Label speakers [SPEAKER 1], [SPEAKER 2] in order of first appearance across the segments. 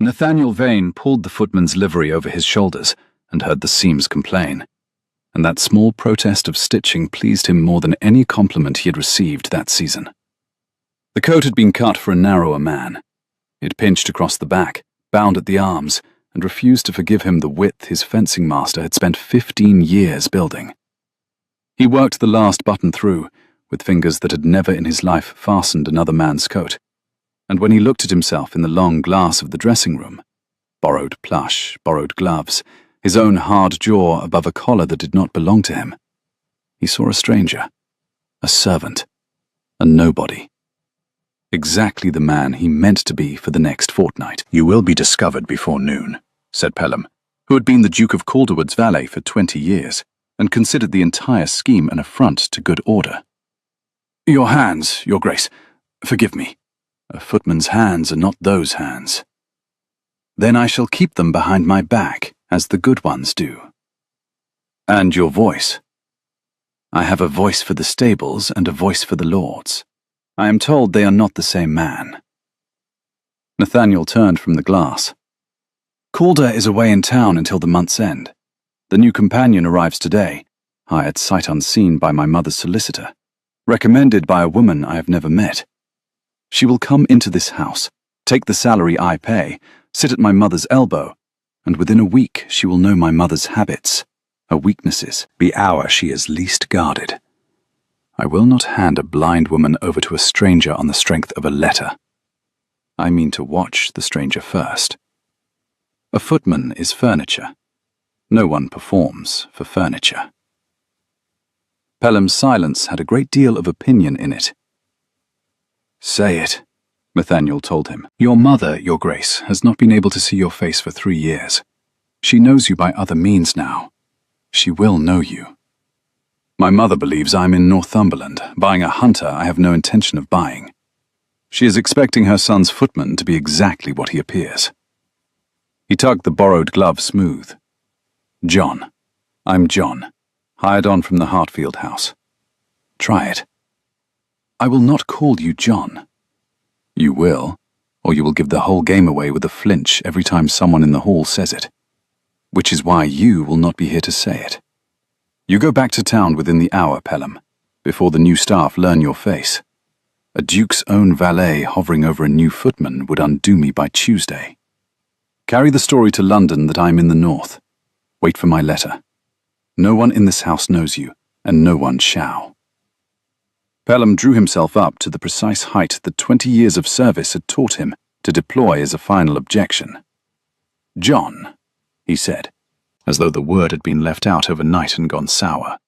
[SPEAKER 1] Nathaniel Vane pulled the footman's livery over his shoulders and heard the seams complain, and that small protest of stitching pleased him more than any compliment he had received that season. The coat had been cut for a narrower man. It pinched across the back, bound at the arms, and refused to forgive him the width his fencing master had spent 15 years building. He worked the last button through, with fingers that had never in his life fastened another man's coat, and when he looked at himself in the long glass of the dressing room, borrowed plush, borrowed gloves, his own hard jaw above a collar that did not belong to him, he saw a stranger, a servant, a nobody. Exactly the man he meant to be for the next fortnight.
[SPEAKER 2] "You will be discovered before noon," said Pelham, who had been the Duke of Calderwood's valet for 20 years and considered the entire scheme an affront to good order.
[SPEAKER 1] "Your hands, Your Grace. Forgive me. A footman's hands are not those hands." "Then I shall keep them behind my back, as the good ones do." "And your voice?" "I have a voice for the stables and a voice for the lords. I am told they are not the same man." Nathaniel turned from the glass. "Calder is away in town until the month's end. The new companion arrives today, hired sight unseen by my mother's solicitor, recommended by a woman I have never met. She will come into this house, take the salary I pay, sit at my mother's elbow, and within a week she will know my mother's habits, her weaknesses, the hour she is least guarded. I will not hand a blind woman over to a stranger on the strength of a letter. I mean to watch the stranger first. A footman is furniture. No one performs for furniture." Pelham's silence had a great deal of opinion in it. "Say it," Nathaniel told him. "Your mother, Your Grace, has not been able to see your face for 3 years. She knows you by other means now. She will know you. My mother believes I am in Northumberland, buying a hunter I have no intention of buying. She is expecting her son's footman to be exactly what he appears." He tugged the borrowed glove smooth. "John. I'm John, hired on from the Hartfield house. Try it." "I will not call you John." "You will, or you will give the whole game away with a flinch every time someone in the hall says it. Which is why you will not be here to say it. You go back to town within the hour, Pelham, before the new staff learn your face. A duke's own valet hovering over a new footman would undo me by Tuesday. Carry the story to London that I am in the north. Wait for my letter. No one in this house knows you, and no one shall." Pelham drew himself up to the precise height that 20 years of service had taught him to deploy as a final objection. "John," he said, as though the word had been left out overnight and gone sour.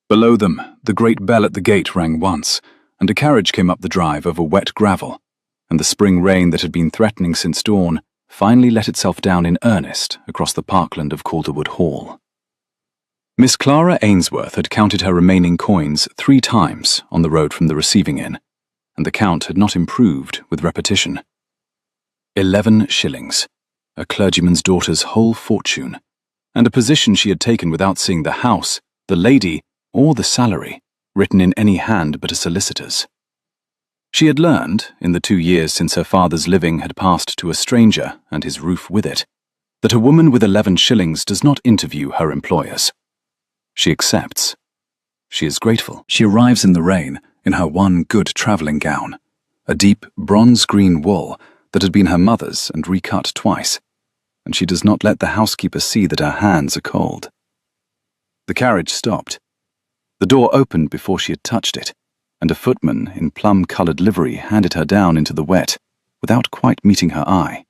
[SPEAKER 1] Below them, the great bell at the gate rang once, and a carriage came up the drive over wet gravel, and the spring rain that had been threatening since dawn finally let itself down in earnest across the parkland of Calderwood Hall. Miss Clara Ainsworth had counted her remaining coins 3 times on the road from the receiving inn, and the count had not improved with repetition. 11 shillings, a clergyman's daughter's whole fortune, and a position she had taken without seeing the house, the lady, or the salary written in any hand but a solicitor's. She had learned, in the 2 years since her father's living had passed to a stranger and his roof with it, that a woman with 11 shillings does not interview her employers. She accepts. She is grateful. She arrives in the rain in her one good travelling gown, a deep bronze-green wool that had been her mother's and recut twice, and she does not let the housekeeper see that her hands are cold. The carriage stopped. The door opened before she had touched it, and a footman in plum-coloured livery handed her down into the wet without quite meeting her eye,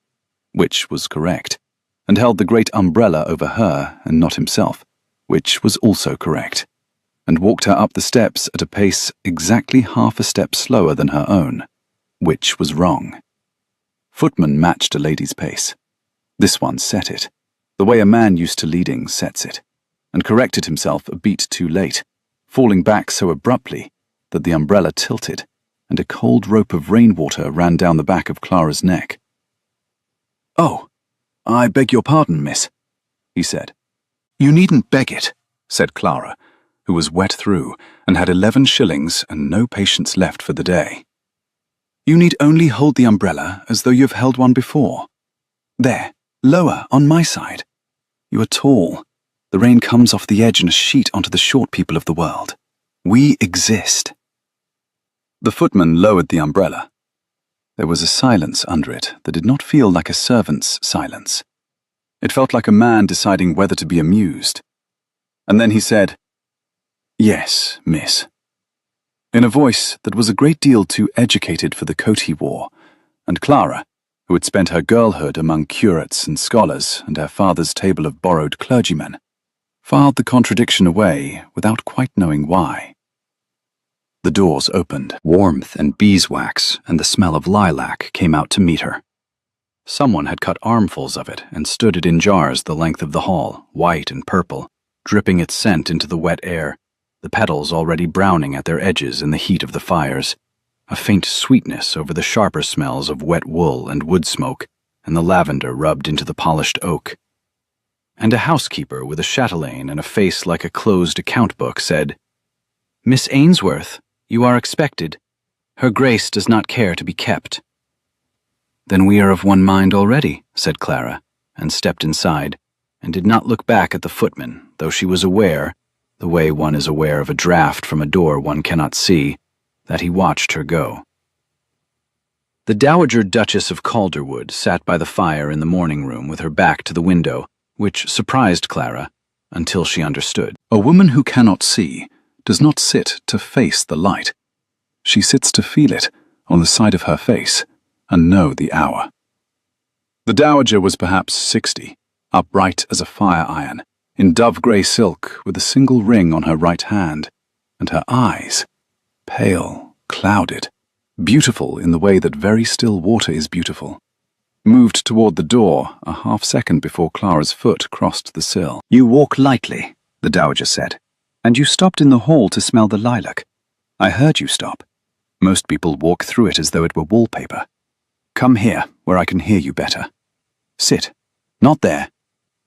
[SPEAKER 1] which was correct, and held the great umbrella over her and not himself, which was also correct, and walked her up the steps at a pace exactly half a step slower than her own, which was wrong. Footman matched a lady's pace. This one set it, the way a man used to leading sets it, and corrected himself a beat too late, falling back so abruptly that the umbrella tilted, and a cold rope of rainwater ran down the back of Clara's neck. "Oh, I beg your pardon, miss," he said. "You needn't beg it," said Clara, who was wet through and had 11 shillings and no patience left for the day. "You need only hold the umbrella as though you have held one before, There, lower, on my side. You are tall. The rain comes off the edge in a sheet onto the short people of the world. We exist. The footman lowered the umbrella. There was a silence under it that did not feel like a servant's silence. It felt like a man deciding whether to be amused. And then he said, "Yes, miss," in a voice that was a great deal too educated for the coat he wore, and Clara, who had spent her girlhood among curates and scholars and her father's table of borrowed clergymen, filed the contradiction away without quite knowing why. The doors opened. Warmth and beeswax and the smell of lilac came out to meet her. Someone had cut armfuls of it and stood it in jars the length of the hall, white and purple, dripping its scent into the wet air, the petals already browning at their edges in the heat of the fires, a faint sweetness over the sharper smells of wet wool and wood smoke, and the lavender rubbed into the polished oak. And a housekeeper with a chatelaine and a face like a closed account book said, "Miss Ainsworth, you are expected. Her Grace does not care to be kept." "Then we are of one mind already," said Clara, and stepped inside, and did not look back at the footman, though she was aware, the way one is aware of a draught from a door one cannot see, that he watched her go. The Dowager Duchess of Calderwood sat by the fire in the morning room with her back to the window, which surprised Clara, until she understood. A woman who cannot see does not sit to face the light. She sits to feel it on the side of her face and know the hour. The Dowager was perhaps 60, upright as a fire iron, in dove-grey silk with a single ring on her right hand, and her eyes, pale, clouded, beautiful in the way that very still water is beautiful, moved toward the door a half-second before Clara's foot crossed the sill. "You walk lightly," the Dowager said, "and you stopped in the hall to smell the lilac. I heard you stop. Most people walk through it as though it were wallpaper. Come here, where I can hear you better. Sit. Not there.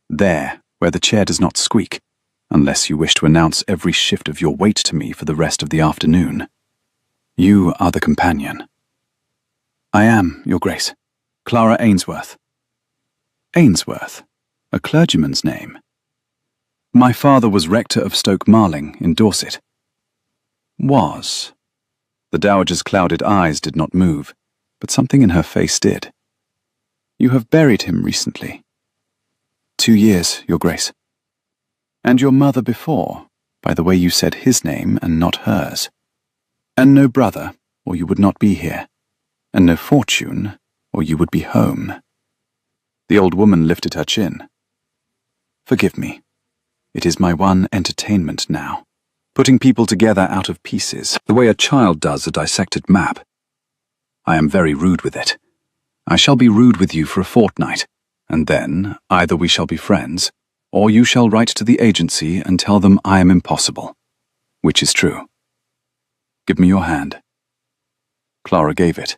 [SPEAKER 1] There, where the chair does not squeak, unless you wish to announce every shift of your weight to me for the rest of the afternoon. You are the companion." "I am, Your Grace. Clara Ainsworth." Ainsworth, a clergyman's name. "My father was rector of Stoke Marling in Dorset." Was. The Dowager's clouded eyes did not move, but something in her face did. "You have buried him recently." 2 years, Your Grace. "And your mother before, by the way you said his name and not hers. And no brother, or you would not be here. And no fortune, or you would be home." The old woman lifted her chin. "Forgive me. It is my one entertainment now, putting people together out of pieces, the way a child does a dissected map. I am very rude with it. I shall be rude with you for a fortnight, and then either we shall be friends, or you shall write to the agency and tell them I am impossible. Which is true? Give me your hand." Clara gave it.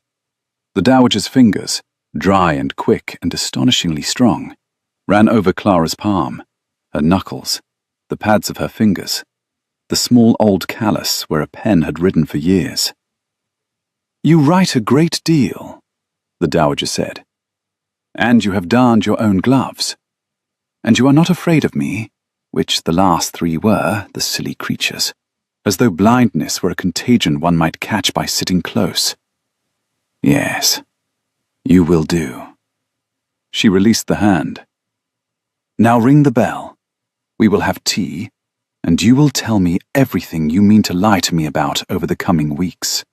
[SPEAKER 1] The Dowager's fingers, dry and quick and astonishingly strong, ran over Clara's palm, her knuckles, the pads of her fingers, the small old callus where a pen had ridden for years. "You write a great deal," the Dowager said. "And you have darned your own gloves. And you are not afraid of me, which the last 3 were, the silly creatures, as though blindness were a contagion one might catch by sitting close. Yes, you will do." She released the hand. "Now ring the bell. We will have tea, and you will tell me everything you mean to lie to me about over the coming weeks,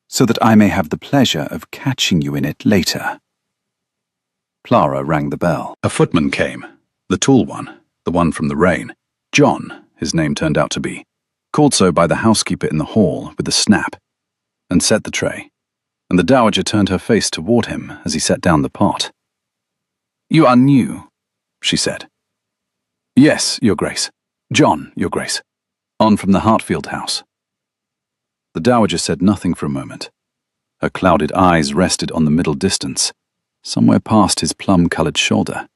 [SPEAKER 1] so that I may have the pleasure of catching you in it later." Clara rang the bell. A footman came, the tall one, the one from the rain. John, his name turned out to be, called so by the housekeeper in the hall with a snap, and set the tray, and the Dowager turned her face toward him as he set down the pot. "You are new," she said. "Yes, Your Grace. John, Your Grace. On from the Hartfield house." The Dowager said nothing for a moment. Her clouded eyes rested on the middle distance, somewhere past his plum-coloured shoulder.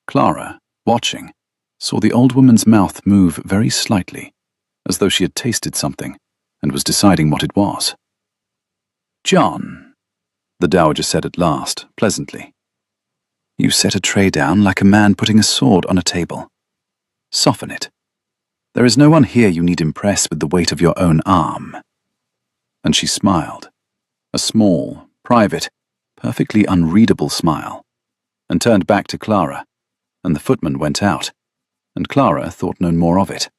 [SPEAKER 1] Clara, watching, saw the old woman's mouth move very slightly, as though she had tasted something and was deciding what it was. "John," the Dowager said at last, pleasantly, You set a tray down like a man putting a sword on a table. Soften it. There is no one here you need impress with the weight of your own arm. And she smiled, a small, private, perfectly unreadable smile, and turned back to Clara, and the footman went out, and Clara thought no more of it.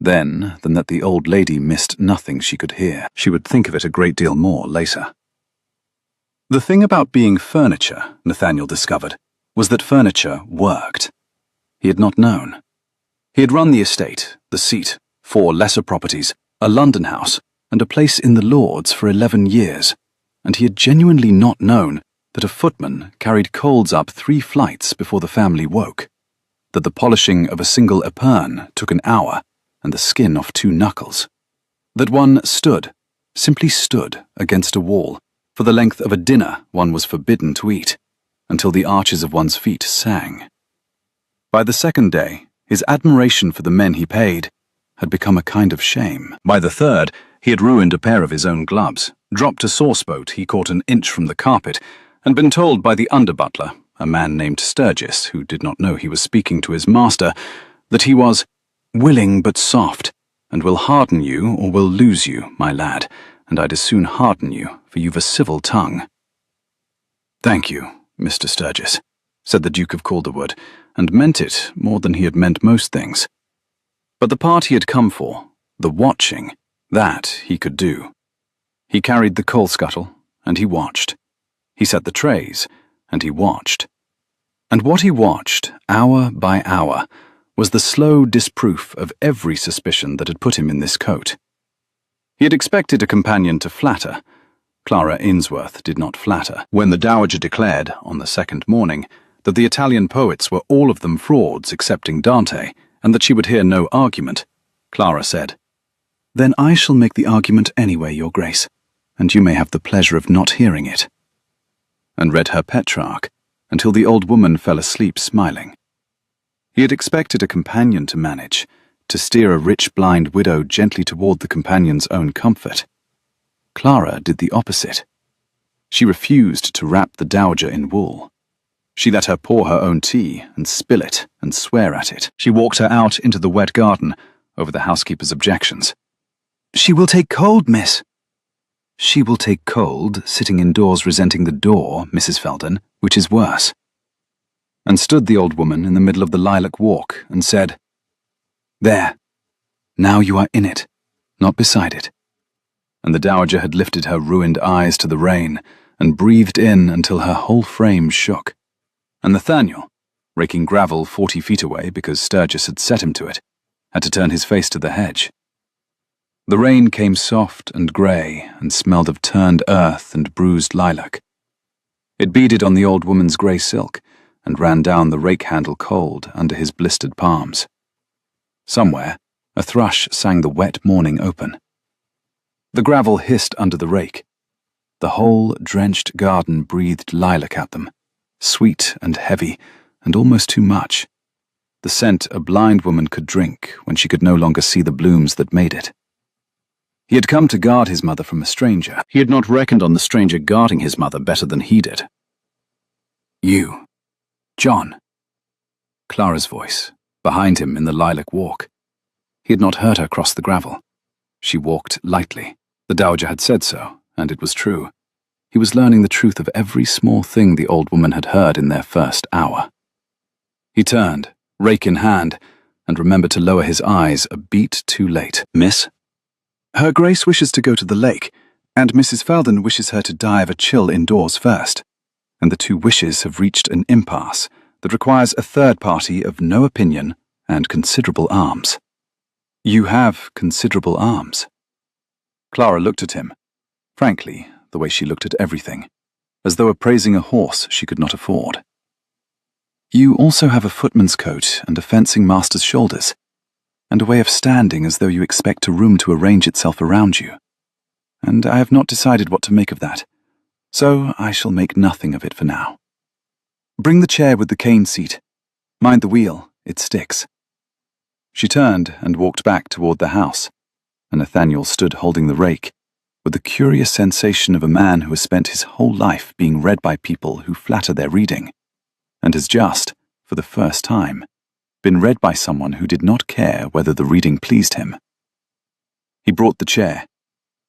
[SPEAKER 1] Then, than that the old lady missed nothing she could hear. She would think of it a great deal more later. The thing about being furniture, Nathaniel discovered, was that furniture worked. He had not known. He had run the estate, the seat, 4 lesser properties, a London house, and a place in the Lords for 11 years, and he had genuinely not known that a footman carried coals up 3 flights before the family woke, that the polishing of a single epergne took an hour, and the skin off 2 knuckles, that one stood, simply stood, against a wall, for the length of a dinner one was forbidden to eat, until the arches of one's feet sang. By the second day, his admiration for the men he paid had become a kind of shame. By the third, he had ruined a pair of his own gloves, dropped a sauce boat he caught an inch from the carpet, and been told by the under-butler, a man named Sturgis, who did not know he was speaking to his master, that he was willing but soft, and will harden you or will lose you, my lad, and I'd as soon harden you, for you've a civil tongue. Thank you, Mr. Sturgis, said the Duke of Calderwood, and meant it more than he had meant most things. But the part he had come for, the watching, that he could do. He carried the coal scuttle, and he watched. He set the trays, and he watched. And what he watched, hour by hour, was the slow disproof of every suspicion that had put him in this coat. He had expected a companion to flatter. Clara Ainsworth did not flatter. When the Dowager declared, on the second morning, that the Italian poets were all of them frauds excepting Dante, and that she would hear no argument, Clara said, "Then I shall make the argument anyway, Your Grace, and you may have the pleasure of not hearing it," and read her Petrarch until the old woman fell asleep smiling. He had expected a companion to manage, to steer a rich blind widow gently toward the companion's own comfort. Clara did the opposite. She refused to wrap the Dowager in wool. She let her pour her own tea and spill it and swear at it. She walked her out into the wet garden over the housekeeper's objections. "She will take cold, miss." "She will take cold, sitting indoors resenting the door, Mrs. Felden, which is worse." And stood the old woman in the middle of the lilac walk and said, "There, now you are in it, not beside it." And the Dowager had lifted her ruined eyes to the rain and breathed in until her whole frame shook. And Nathaniel, raking gravel 40 feet away because Sturgis had set him to it, had to turn his face to the hedge. The rain came soft and grey and smelled of turned earth and bruised lilac. It beaded on the old woman's grey silk and ran down the rake-handle cold under his blistered palms. Somewhere, a thrush sang the wet morning open. The gravel hissed under the rake. The whole drenched garden breathed lilac at them, sweet and heavy and almost too much, the scent a blind woman could drink when she could no longer see the blooms that made it. He had come to guard his mother from a stranger. He had not reckoned on the stranger guarding his mother better than he did. "You, John." Clara's voice, behind him in the lilac walk. He had not heard her cross the gravel. She walked lightly. The Dowager had said so, and it was true. He was learning the truth of every small thing the old woman had heard in their first hour. He turned, rake in hand, and remembered to lower his eyes a beat too late. "Miss?" "Her Grace wishes to go to the lake, and Mrs. Felden wishes her to die of a chill indoors first, and the 2 wishes have reached an impasse that requires a third party of no opinion and considerable arms." "You have considerable arms." Clara looked at him, frankly, the way she looked at everything, as though appraising a horse she could not afford. "You also have a footman's coat and a fencing master's shoulders, and a way of standing as though you expect a room to arrange itself around you. And I have not decided what to make of that, so I shall make nothing of it for now. Bring the chair with the cane seat. Mind the wheel, it sticks." She turned and walked back toward the house, and Nathaniel stood holding the rake, with the curious sensation of a man who has spent his whole life being read by people who flatter their reading.
[SPEAKER 2] and has just, for the first time, been read by someone who did not care whether the reading pleased him. He brought the chair.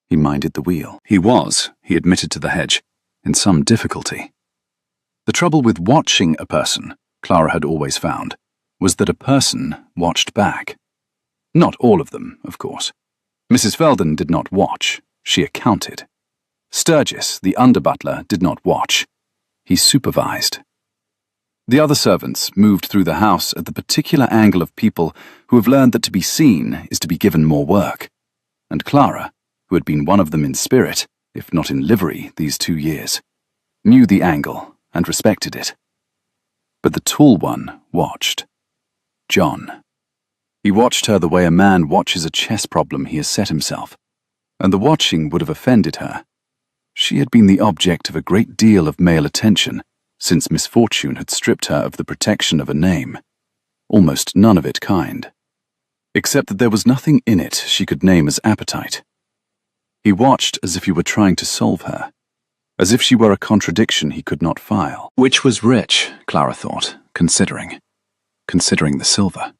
[SPEAKER 2] He minded the wheel. He was, he admitted to the hedge, in some difficulty. The trouble with watching a person, Clara had always found, was that a person watched back. Not all of them, of course. Mrs. Felden did not watch, she accounted. Sturgis, the under-butler, did not watch. He supervised. The other servants moved through the house at the particular angle of people who have learned that to be seen is to be given more work. And Clara, who had been one of them in spirit, if not in livery, these 2 years, knew the angle and respected it. But the tall one watched. John. He watched her the way a man watches a chess problem he has set himself, and the watching would have offended her. She had been the object of a great deal of male attention since misfortune had stripped her of the protection of a name, almost none of it kind, except that there was nothing in it she could name as appetite. He watched as if he were trying to solve her, as if she were a contradiction he could not file. Which was rich, Clara thought, considering the silver.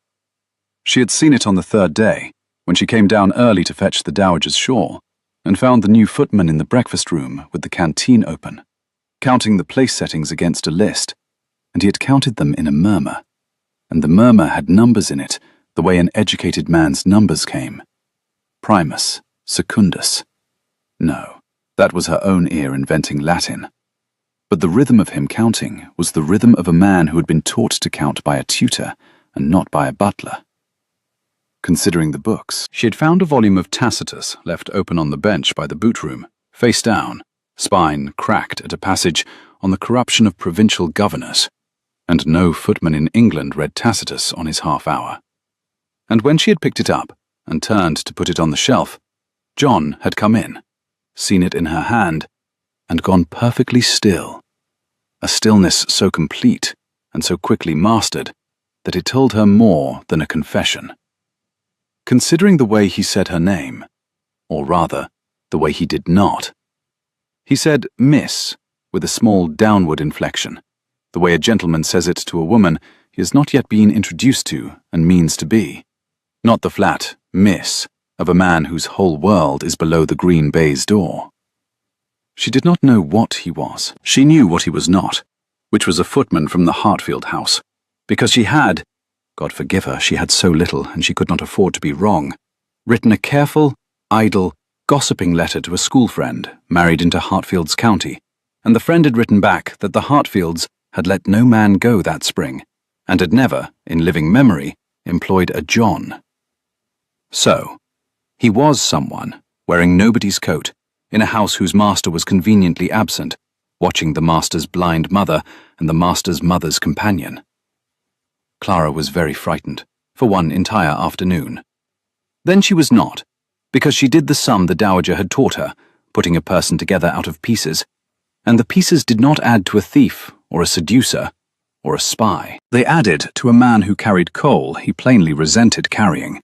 [SPEAKER 2] She had seen it on the 3rd day, when she came down early to fetch the dowager's shawl, and found the new footman in the breakfast room with the canteen open, counting the place settings against a list, and he had counted them in a murmur, and the murmur had numbers in it the way an educated man's numbers came. Primus, secundus. No, that was her own ear inventing Latin. But the rhythm of him counting was the rhythm of a man who had been taught to count by a tutor and not by a butler. Considering the books, she had found a volume of Tacitus left open on the bench by the boot room, face down, spine cracked at a passage on the corruption of provincial governors, and no footman in England read Tacitus on his half-hour. And when she had picked it up and turned to put it on the shelf, John had come in, seen it in her hand, and gone perfectly still, a stillness so complete and so quickly mastered that it told her more than a confession. Considering the way he said her name, or rather, the way he did not. He said Miss, with a small downward inflection, the way a gentleman says it to a woman he has not yet been introduced to and means to be, not the flat Miss of a man whose whole world is below the green baize door. She did not know what he was. She knew what he was not, which was a footman from the Hartfield house, because she had, God forgive her, she had so little and she could not afford to be wrong, written a careful, idle, gossiping letter to a school friend married into Hartfield's county, and the friend had written back that the Hartfields had let no man go that spring, and had never, in living memory, employed a John. So, he was someone, wearing nobody's coat, in a house whose master was conveniently absent, watching the master's blind mother and the master's mother's companion. Clara was very frightened, for one entire afternoon. Then she was not, because she did the sum the dowager had taught her, putting a person together out of pieces, and the pieces did not add to a thief, or a seducer, or a spy. They added to a man who carried coal he plainly resented carrying,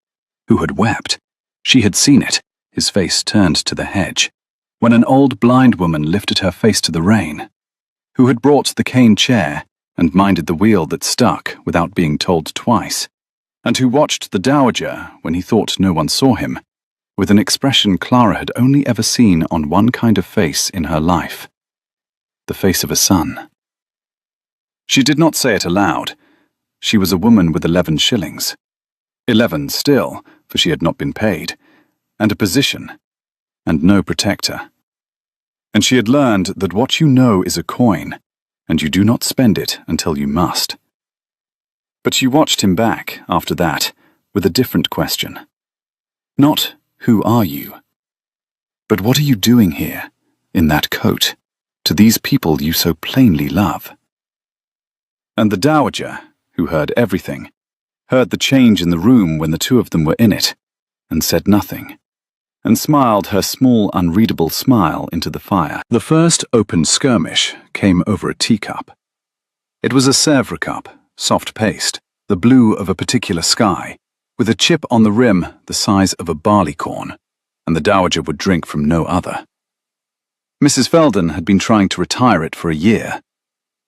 [SPEAKER 2] who had wept. She had seen it, his face turned to the hedge, when an old blind woman lifted her face to the rain, who had brought the cane chair and minded the wheel that stuck without being told twice, and who watched the dowager when he thought no one saw him, with an expression Clara had only ever seen on one kind of face in her life, the face of a son. She did not say it aloud. She was a woman with 11 shillings. 11 still, for she had not been paid, and a position, and no protector. And she had learned that what you know is a coin, and you do not spend it until you must. But she watched him back, after that, with a different question. Not, who are you? But what are you doing here, in that coat, to these people you so plainly love? And the dowager, who heard everything, heard the change in the room when the two of them were in it, and said nothing, and smiled her small unreadable smile into the fire. The first open skirmish came over a teacup. It was a Sèvres cup, soft paste, the blue of a particular sky, with a chip on the rim the size of a barley corn, and the dowager would drink from no other. Mrs. Felden had been trying to retire it for a year.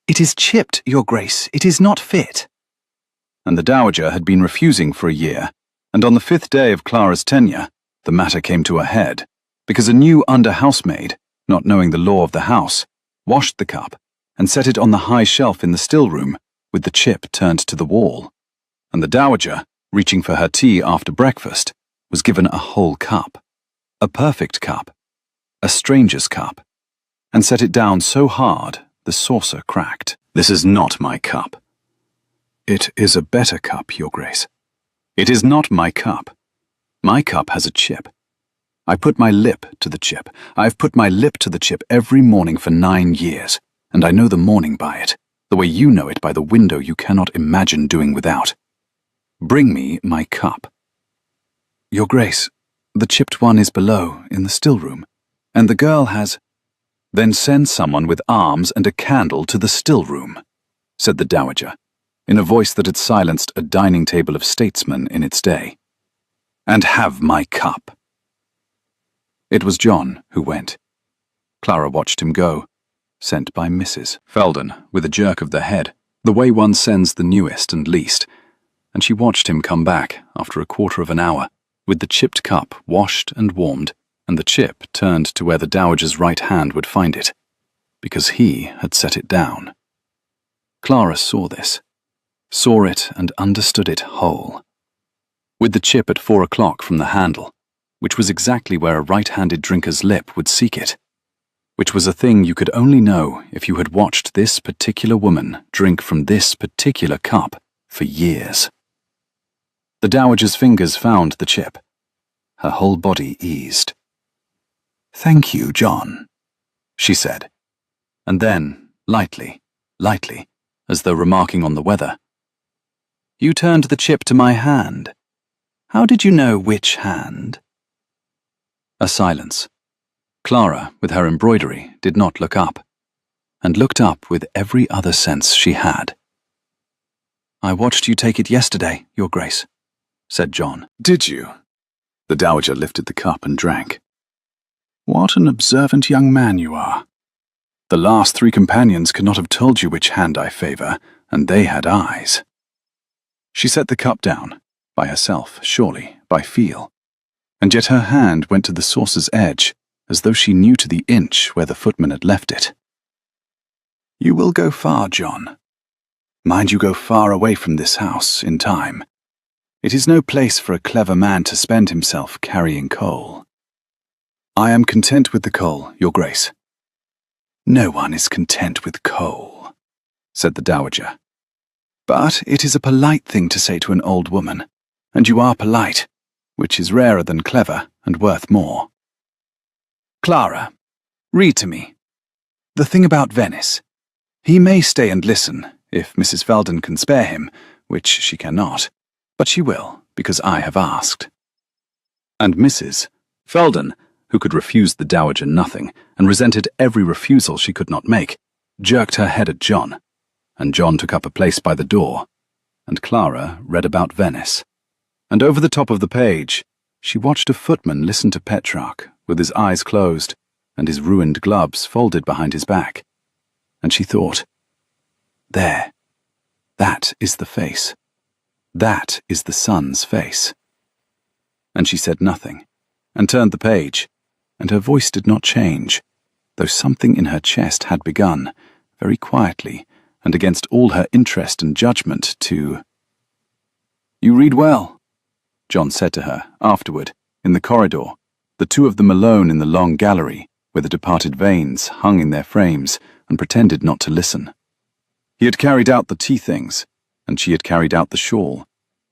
[SPEAKER 1] "It is chipped, Your Grace. It is not fit." And the dowager had been refusing for a year, and on the 5th day of Clara's tenure, the matter came to a head, because a new under-housemaid, not knowing the law of the house, washed the cup and set it on the high shelf in the still room with the chip turned to the wall. And the dowager, reaching for her tea after breakfast, was given a whole cup, a perfect cup, a stranger's cup, and set it down so hard the saucer cracked. "This is not my cup." "It is a better cup, Your Grace." "It is not my cup. My cup has a chip. I put my lip to the chip. I have put my lip to the chip every morning for 9 years, and I know the morning by it, the way you know it by the window you cannot imagine doing without. Bring me my cup." "Your Grace, the chipped one is below, in the still room, and the girl has—" "Then send someone with arms and a candle to the still room," said the dowager, in a voice that had silenced a dining table of statesmen in its day. "And have my cup." It was John who went. Clara watched him go, sent by Mrs. Felden with a jerk of the head, the way one sends the newest and least, and she watched him come back after a quarter of an hour, with the chipped cup washed and warmed, and the chip turned to where the dowager's right hand would find it, because he had set it down. Clara saw this, saw it and understood it whole. With the chip at 4 o'clock from the handle, which was exactly where a right-handed drinker's lip would seek it, which was a thing you could only know if you had watched this particular woman drink from this particular cup for years. The dowager's fingers found the chip. Her whole body eased. "Thank you, John," she said, and then, lightly, as though remarking on the weather, "You turned the chip to my hand. How did you know which hand?" A silence. Clara, with her embroidery, did not look up, and looked up with every other sense she had. "I watched you take it yesterday, Your Grace," said John. "Did you?" The dowager lifted the cup and drank. "What an observant young man you are. The last 3 companions could not have told you which hand I favor, and they had eyes." She set the cup down, by herself, surely, by feel, and yet her hand went to the saucer's edge, as though she knew to the inch where the footman had left it. "You will go far, John. Mind you go far away from this house, in time. It is no place for a clever man to spend himself carrying coal." "I am content with the coal, Your Grace." "No one is content with coal," said the dowager. "But it is a polite thing to say to an old woman, and you are polite, which is rarer than clever and worth more. Clara, read to me. The thing about Venice. He may stay and listen, if Mrs. Felden can spare him, which she cannot, but she will, because I have asked." And Mrs. Felden, who could refuse the dowager nothing, and resented every refusal she could not make, jerked her head at John, and John took up a place by the door, and Clara read about Venice. And over the top of the page, she watched a footman listen to Petrarch, with his eyes closed, and his ruined gloves folded behind his back. And she thought, "There, that is the face. That is the son's face." And she said nothing, and turned the page, and her voice did not change, though something in her chest had begun, very quietly, and against all her interest and judgment, to— "You read well," John said to her, afterward, in the corridor, the 2 of them alone in the long gallery, where the departed veins hung in their frames and pretended not to listen. He had carried out the tea things, and she had carried out the shawl,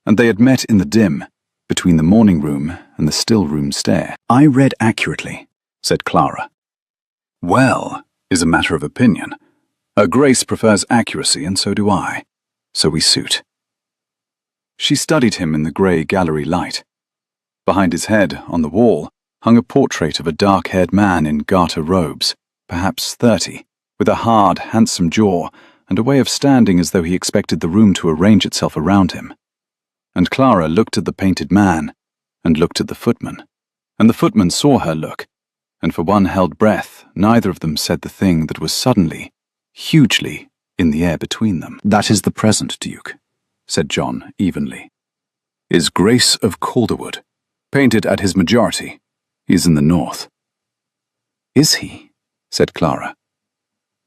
[SPEAKER 1] and they had met in the dim, between the morning room and the still room stair. "I read accurately," said Clara. "Well is a matter of opinion. Her Grace prefers accuracy, and so do I. So we suit." She studied him in the grey gallery light. Behind his head, on the wall, hung a portrait of a dark-haired man in garter robes, perhaps 30, with a hard, handsome jaw, and a way of standing as though he expected the room to arrange itself around him. And Clara looked at the painted man, and looked at the footman, and the footman saw her look, and for one held breath, neither of them said the thing that was suddenly, hugely,
[SPEAKER 2] in the air between them.
[SPEAKER 1] "That is the present Duke," said John evenly. "Is Grace of Calderwood, painted at his majority. He is in the north."
[SPEAKER 2] "Is he?" said Clara.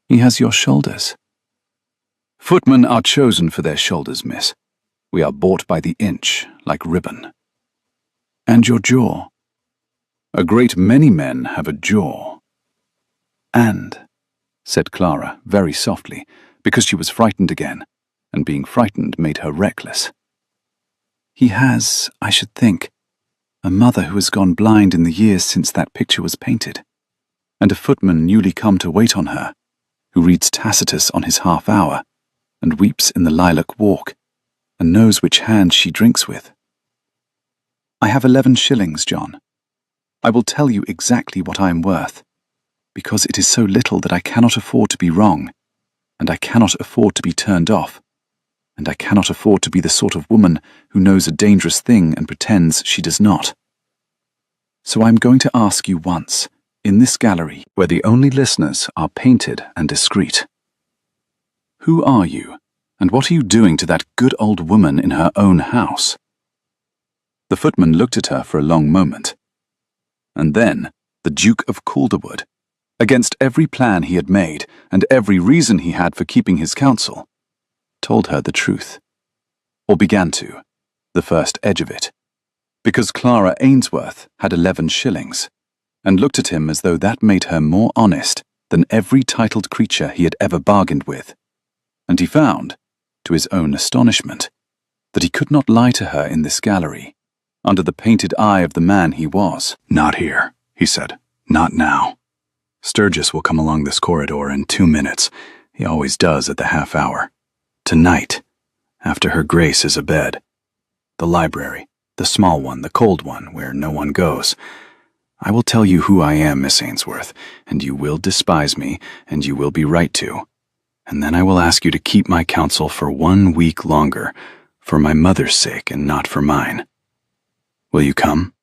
[SPEAKER 2] "He has your shoulders."
[SPEAKER 1] "Footmen are chosen for their shoulders, miss. We are bought by the inch, like ribbon."
[SPEAKER 2] "And your jaw?"
[SPEAKER 1] "A great many men have a jaw."
[SPEAKER 2] "And,"
[SPEAKER 1] said Clara very softly, because she was frightened again, and being frightened made her reckless.
[SPEAKER 2] "he has, I should think, a mother who has gone blind in the years since that picture was painted, and a footman newly come to wait on her, who reads Tacitus on his half-hour, and weeps in the lilac walk, and knows which hand she drinks with. I have 11 shillings, John. I will tell you exactly what I am worth, because it is so little that I cannot afford to be wrong, and I cannot afford to be turned off, and I cannot afford to be the sort of woman who knows a dangerous thing and pretends she does not. So I am going to ask you once, in this gallery,
[SPEAKER 1] where the only listeners are painted and discreet. Who are you, and what are you doing to that good old woman in her own house?" The footman looked at her for a long moment. And then the Duke of Calderwood, against every plan he had made and every reason he had for keeping his counsel, told her the truth, or began to, the first edge of it, because Clara Ainsworth had 11 shillings, and looked at him as though that made her more honest than every titled creature he had ever bargained with, and he found, to his own astonishment, that he could not lie to her in this gallery, under the painted eye of the man he was. "Not here," he said. "Not now. Sturgis will come along this corridor in 2 minutes. He always does at the half-hour. Tonight, after her Grace is abed. The library, the small one, the cold one, where no one goes. I will tell you who I am, Miss Ainsworth, and you will despise me, and you will be right to. And then I will ask you to keep my counsel for 1 week longer, for my mother's sake and not for mine. Will you come?"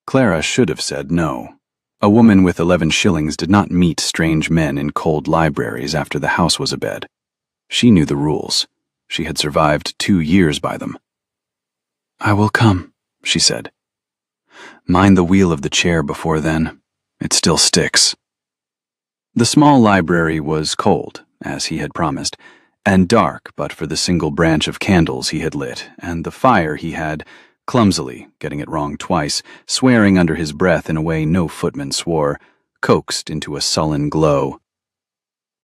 [SPEAKER 1] Clara should have said no. A woman with 11 shillings did not meet strange men in cold libraries after the house was abed. She knew the rules. She had survived 2 years by them. "I will come," she said. "Mind the wheel of the chair before then. It still sticks." The small library was cold, as he had promised, and dark but for the single branch of candles he had lit, and the fire he had, clumsily, getting it wrong twice, swearing under his breath in a way no footman swore, coaxed into a sullen glow.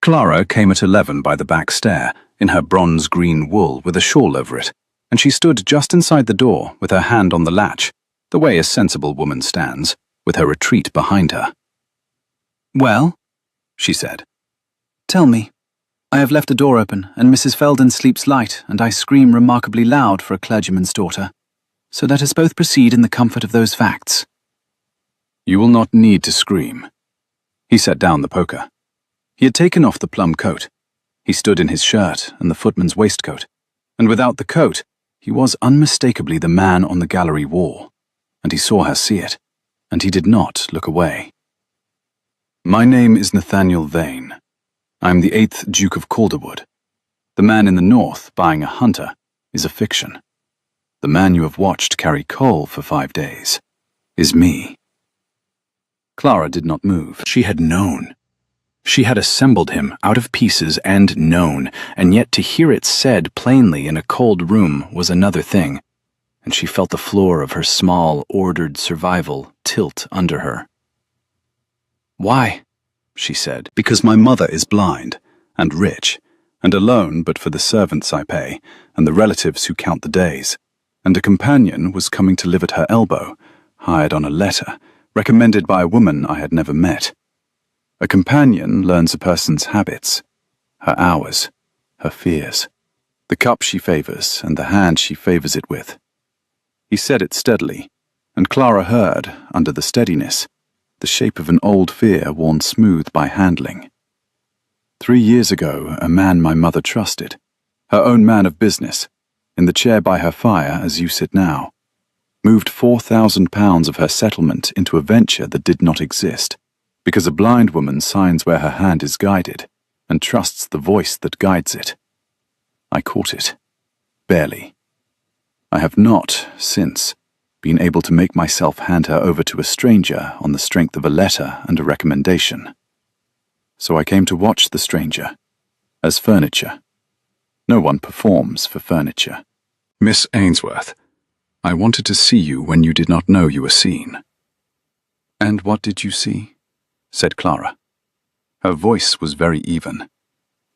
[SPEAKER 1] Clara came at 11 by the back stair, in her bronze-green wool with a shawl over it, and she stood just inside the door with her hand on the latch, the way a sensible woman stands, with her retreat behind her. "Well?" she said. "Tell me. I have left the door open, and Mrs. Felden sleeps light, and I scream remarkably loud for a clergyman's daughter. So let us both proceed in the comfort of those facts." "You will not need to scream." He set down the poker. He had taken off the plum coat. He stood in his shirt and the footman's waistcoat, and without the coat, he was unmistakably the man on the gallery wall, and he saw her see it, and he did not look away. "My name is Nathaniel Vane. I am the 8th Duke of Calderwood. The man in the north buying a hunter is a fiction. The man you have watched carry coal for 5 days is me." Clara did not move. She had known. She had assembled him out of pieces and known, and yet to hear it said plainly in a cold room was another thing, and she felt the floor of her small, ordered survival tilt under her. "Why?" she said. "Because my mother is blind, and rich, and alone but for the servants I pay, and the relatives who count the days. And a companion was coming to live at her elbow, hired on a letter, recommended by a woman I had never met. A companion learns a person's habits, her hours, her fears, the cup she favors and the hand she favors it with." He said it steadily, and Clara heard, under the steadiness, the shape of an old fear worn smooth by handling. 3 years ago, a man my mother trusted, her own man of business, in the chair by her fire as you sit now, moved £4,000 of her settlement into a venture that did not exist, because a blind woman signs where her hand is guided,
[SPEAKER 2] and trusts the voice that guides it. I caught it. Barely. I have not, since, been able to make myself hand her over to a stranger on the strength of a letter and a recommendation. So I came to watch the stranger, as furniture. No one performs for furniture.
[SPEAKER 1] Miss Ainsworth, I wanted to see you when you did not know you were seen. And what did you see? Said Clara. Her voice was very even.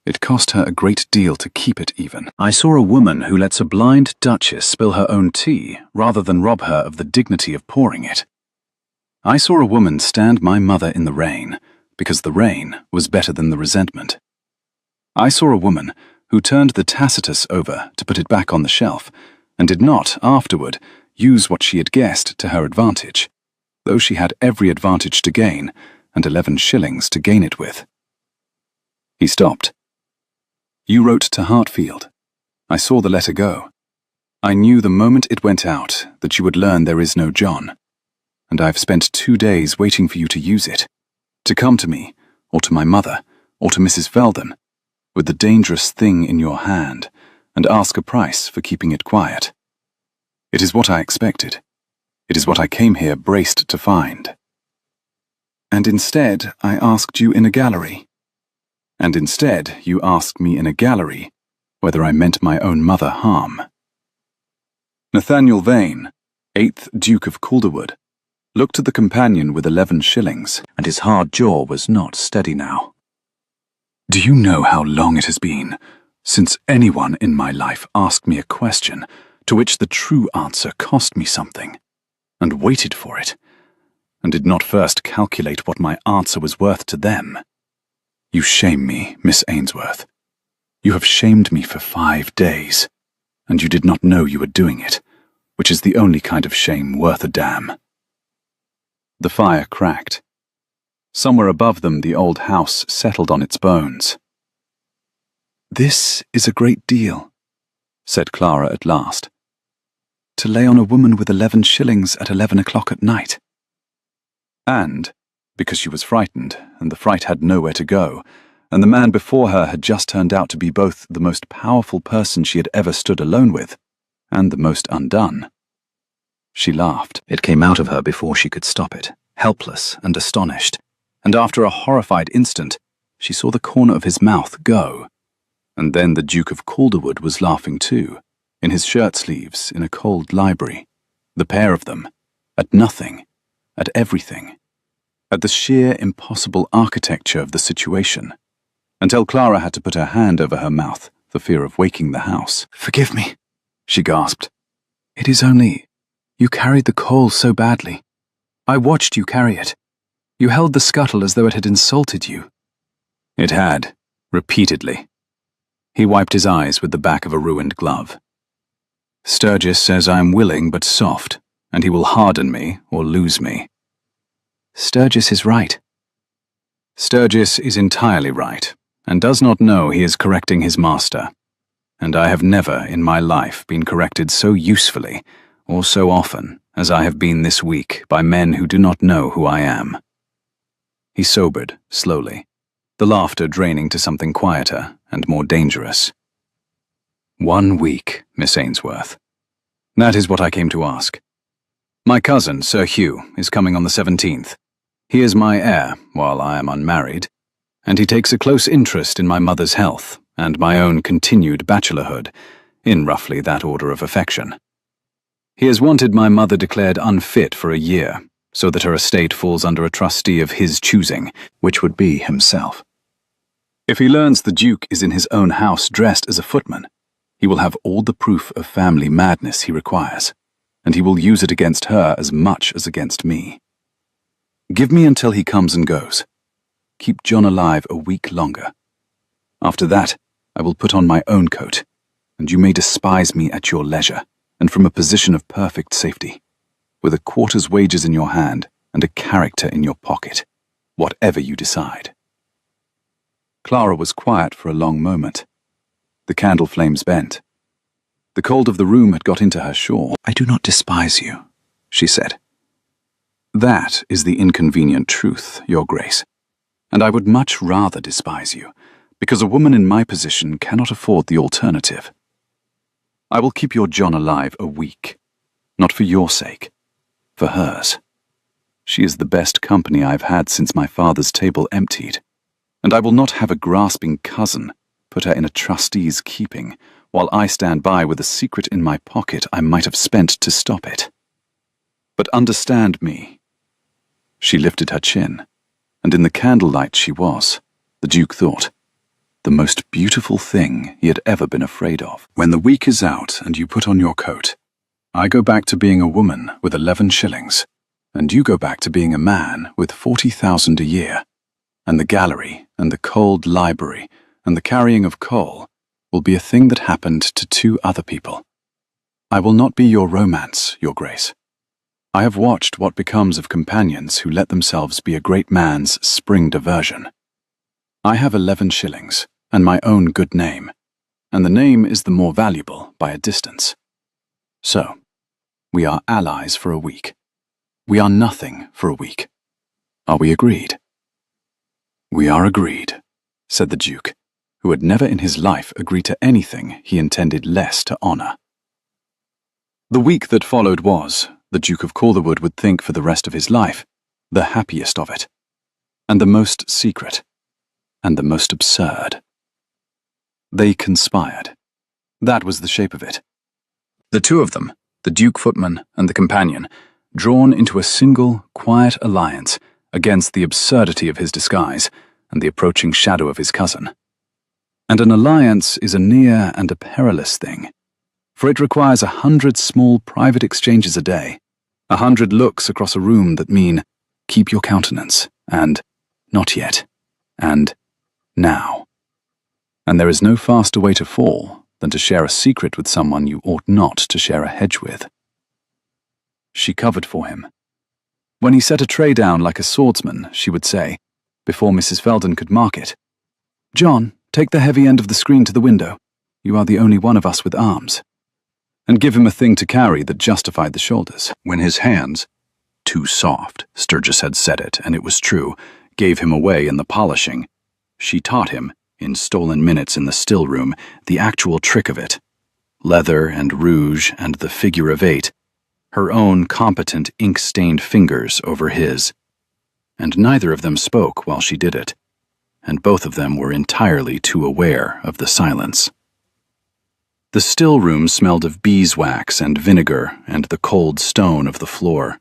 [SPEAKER 1] It cost her a great deal to keep it even. I saw a woman who lets a blind duchess spill her own tea rather than rob her of the dignity of pouring it. I saw a woman stand my mother in the rain because the rain was better than the resentment. I saw a woman who turned the Tacitus over to put it back on the shelf and did not, afterward, use what she had guessed to her advantage, though she had every advantage to gain and 11 shillings to gain it with. He stopped. You wrote to Hartfield. I saw the letter go. I knew the moment it went out that you would learn there is no John, and I've spent 2 days waiting for you to use it, to come to me, or to my mother, or to Mrs. Veldon, with the dangerous thing in your hand, and ask a price for keeping it quiet. It is what I expected. It is what I came here braced to find. And instead, I asked you in a gallery. And instead, you asked me in a gallery whether I meant my own mother harm. Nathaniel Vane, 8th Duke of Calderwood, looked at the companion with 11 shillings, and his hard jaw was not steady now. Do you know how long it has been since anyone in my life asked me a question to which the true answer cost me something, and waited for it, and did not first calculate what my answer was worth to them? You shame me, Miss Ainsworth. You have shamed me for 5 days, and you did not know you were doing it, which is the only kind of shame worth a damn. The fire cracked. Somewhere above them the old house settled on its bones. This is a great deal, said Clara at last. To lay on a woman with 11 shillings at 11 o'clock at night. And, because she was frightened, and the fright had nowhere to go, and the man before her had just turned out to be both the most powerful person she had ever stood alone with, and the most undone. She laughed. It came out of her before she could stop it, helpless and astonished, and after a horrified instant, she saw the corner of his mouth go. And then the Duke of Calderwood was laughing too, in his shirt-sleeves in a cold library, the pair of them, at nothing, at everything, at the sheer impossible architecture of the situation, until Clara had to put her hand over her mouth for fear of waking the house. Forgive me, she gasped. It is only, you carried the coal so badly. I watched you carry it. You held the scuttle as though it had insulted you. It had, repeatedly. He wiped his eyes with the back of a ruined glove. Sturgis says I am willing but soft, and he will harden me or lose me. Sturgis is right. Sturgis is entirely right, and does not know he is correcting his master. And I have never in my life been corrected so usefully, or so often, as I have been this week by men who do not know who I am. He sobered, slowly, the laughter draining to something quieter and more dangerous. 1 week, Miss Ainsworth. That is what I came to ask. My cousin, Sir Hugh, is coming on the 17th. He is my heir, while I am unmarried, and he takes a close interest in my mother's health and my own continued bachelorhood, in roughly that order of affection. He has wanted my mother declared unfit for a year, so that her estate falls under a trustee of his choosing, which would be himself. If he learns the Duke is in his own house dressed as a footman, he will have all the proof of family madness he requires, and he will use it against her as much as against me. Give me until he comes and goes. Keep John alive a week longer. After that, I will put on my own coat, and you may despise me at your leisure, and from a position of perfect safety, with a quarter's wages in your hand and a character in your pocket, whatever you decide. Clara was quiet for a long moment. The candle flames bent. The cold of the room had got into her shawl. I do not despise you, she said. That is the inconvenient truth, Your Grace, and I would much rather despise you, because a woman in my position cannot afford the alternative. I will keep your John alive a week, not for your sake, for hers. She is the best company I've had since my father's table emptied, and I will not have a grasping cousin put her in a trustee's keeping, while I stand by with a secret in my pocket I might have spent to stop it. But understand me." She lifted her chin, and in the candlelight she was, the Duke thought, the most beautiful thing he had ever been afraid of. "When the week is out and you put on your coat, I go back to being a woman with 11 shillings, and you go back to being a man with 40,000 a year, and the gallery and the cold library and the carrying of coal will be a thing that happened to 2 other people. I will not be your romance, your grace. I have watched what becomes of companions who let themselves be a great man's spring diversion. I have 11 shillings, and my own good name, and the name is the more valuable by a distance. So, we are allies for a week. We are nothing for a week. Are we agreed?" "We are agreed," said the Duke, who had never in his life agreed to anything he intended less to honor. The week that followed was, the Duke of Calderwood would think for the rest of his life, the happiest of it, and the most secret, and the most absurd. They conspired. That was the shape of it. The 2 of them, the Duke Footman and the companion, drawn into a single, quiet alliance against the absurdity of his disguise and the approaching shadow of his cousin. And an alliance is a near and a perilous thing, for it requires 100 small private exchanges a day, 100 looks across a room that mean, "Keep your countenance," and "Not yet," and "Now." And there is no faster way to fall than to share a secret with someone you ought not to share a hedge with. She covered for him. When he set a tray down like a swordsman, she would say, before Mrs. Felden could mark it, "John, take the heavy end of the screen to the window. You are the only one of us with arms," and give him a thing to carry that justified the shoulders. When his hands, too soft, Sturgis had said it, and it was true, gave him away in the polishing, she taught him, in stolen minutes in the still room, the actual trick of it. Leather and rouge and the figure of 8, her own competent ink-stained fingers over his. And neither of them spoke while she did it, and both of them were entirely too aware of the silence. The still room smelled of beeswax and vinegar and the cold stone of the floor.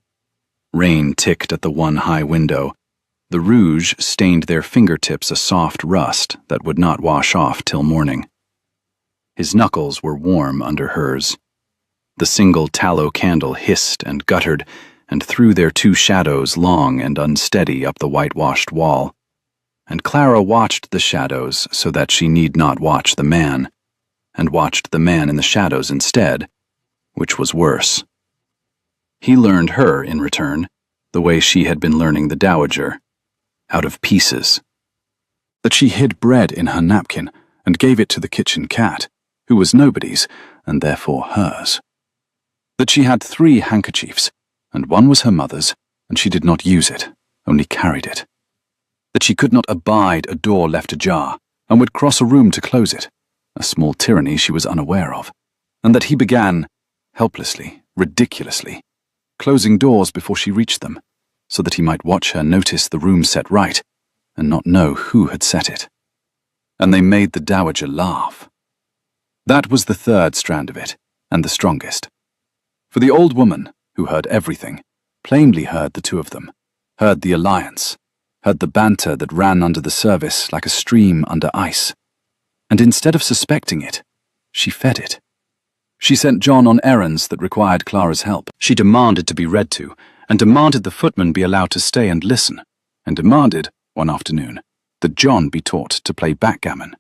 [SPEAKER 1] Rain ticked at the one high window. The rouge stained their fingertips a soft rust that would not wash off till morning. His knuckles were warm under hers. The single tallow candle hissed and guttered and threw their 2 shadows long and unsteady up the whitewashed wall. And Clara watched the shadows so that she need not watch the man, and watched the man in the shadows instead, which was worse. He learned her, in return, the way she had been learning the dowager, out of pieces. That she hid bread in her napkin and gave it to the kitchen cat, who was nobody's, and therefore hers. That she had 3 handkerchiefs, and one was her mother's, and she did not use it, only carried it. That she could not abide a door left ajar, and would cross a room to close it, a small tyranny she was unaware of, and that he began, helplessly, ridiculously, closing doors before she reached them, so that he might watch her notice the room set right, and not know who had set it. And they made the dowager laugh. That was the 3rd strand of it, and the strongest. For the old woman, who heard everything, plainly heard the 2 of them, heard the alliance, heard the banter that ran under the service like a stream under ice. And instead of suspecting it, she fed it. She sent John on errands that required Clara's help. She demanded to be read to, and demanded the footman be allowed to stay and listen, and demanded, one afternoon, that John be taught to play backgammon.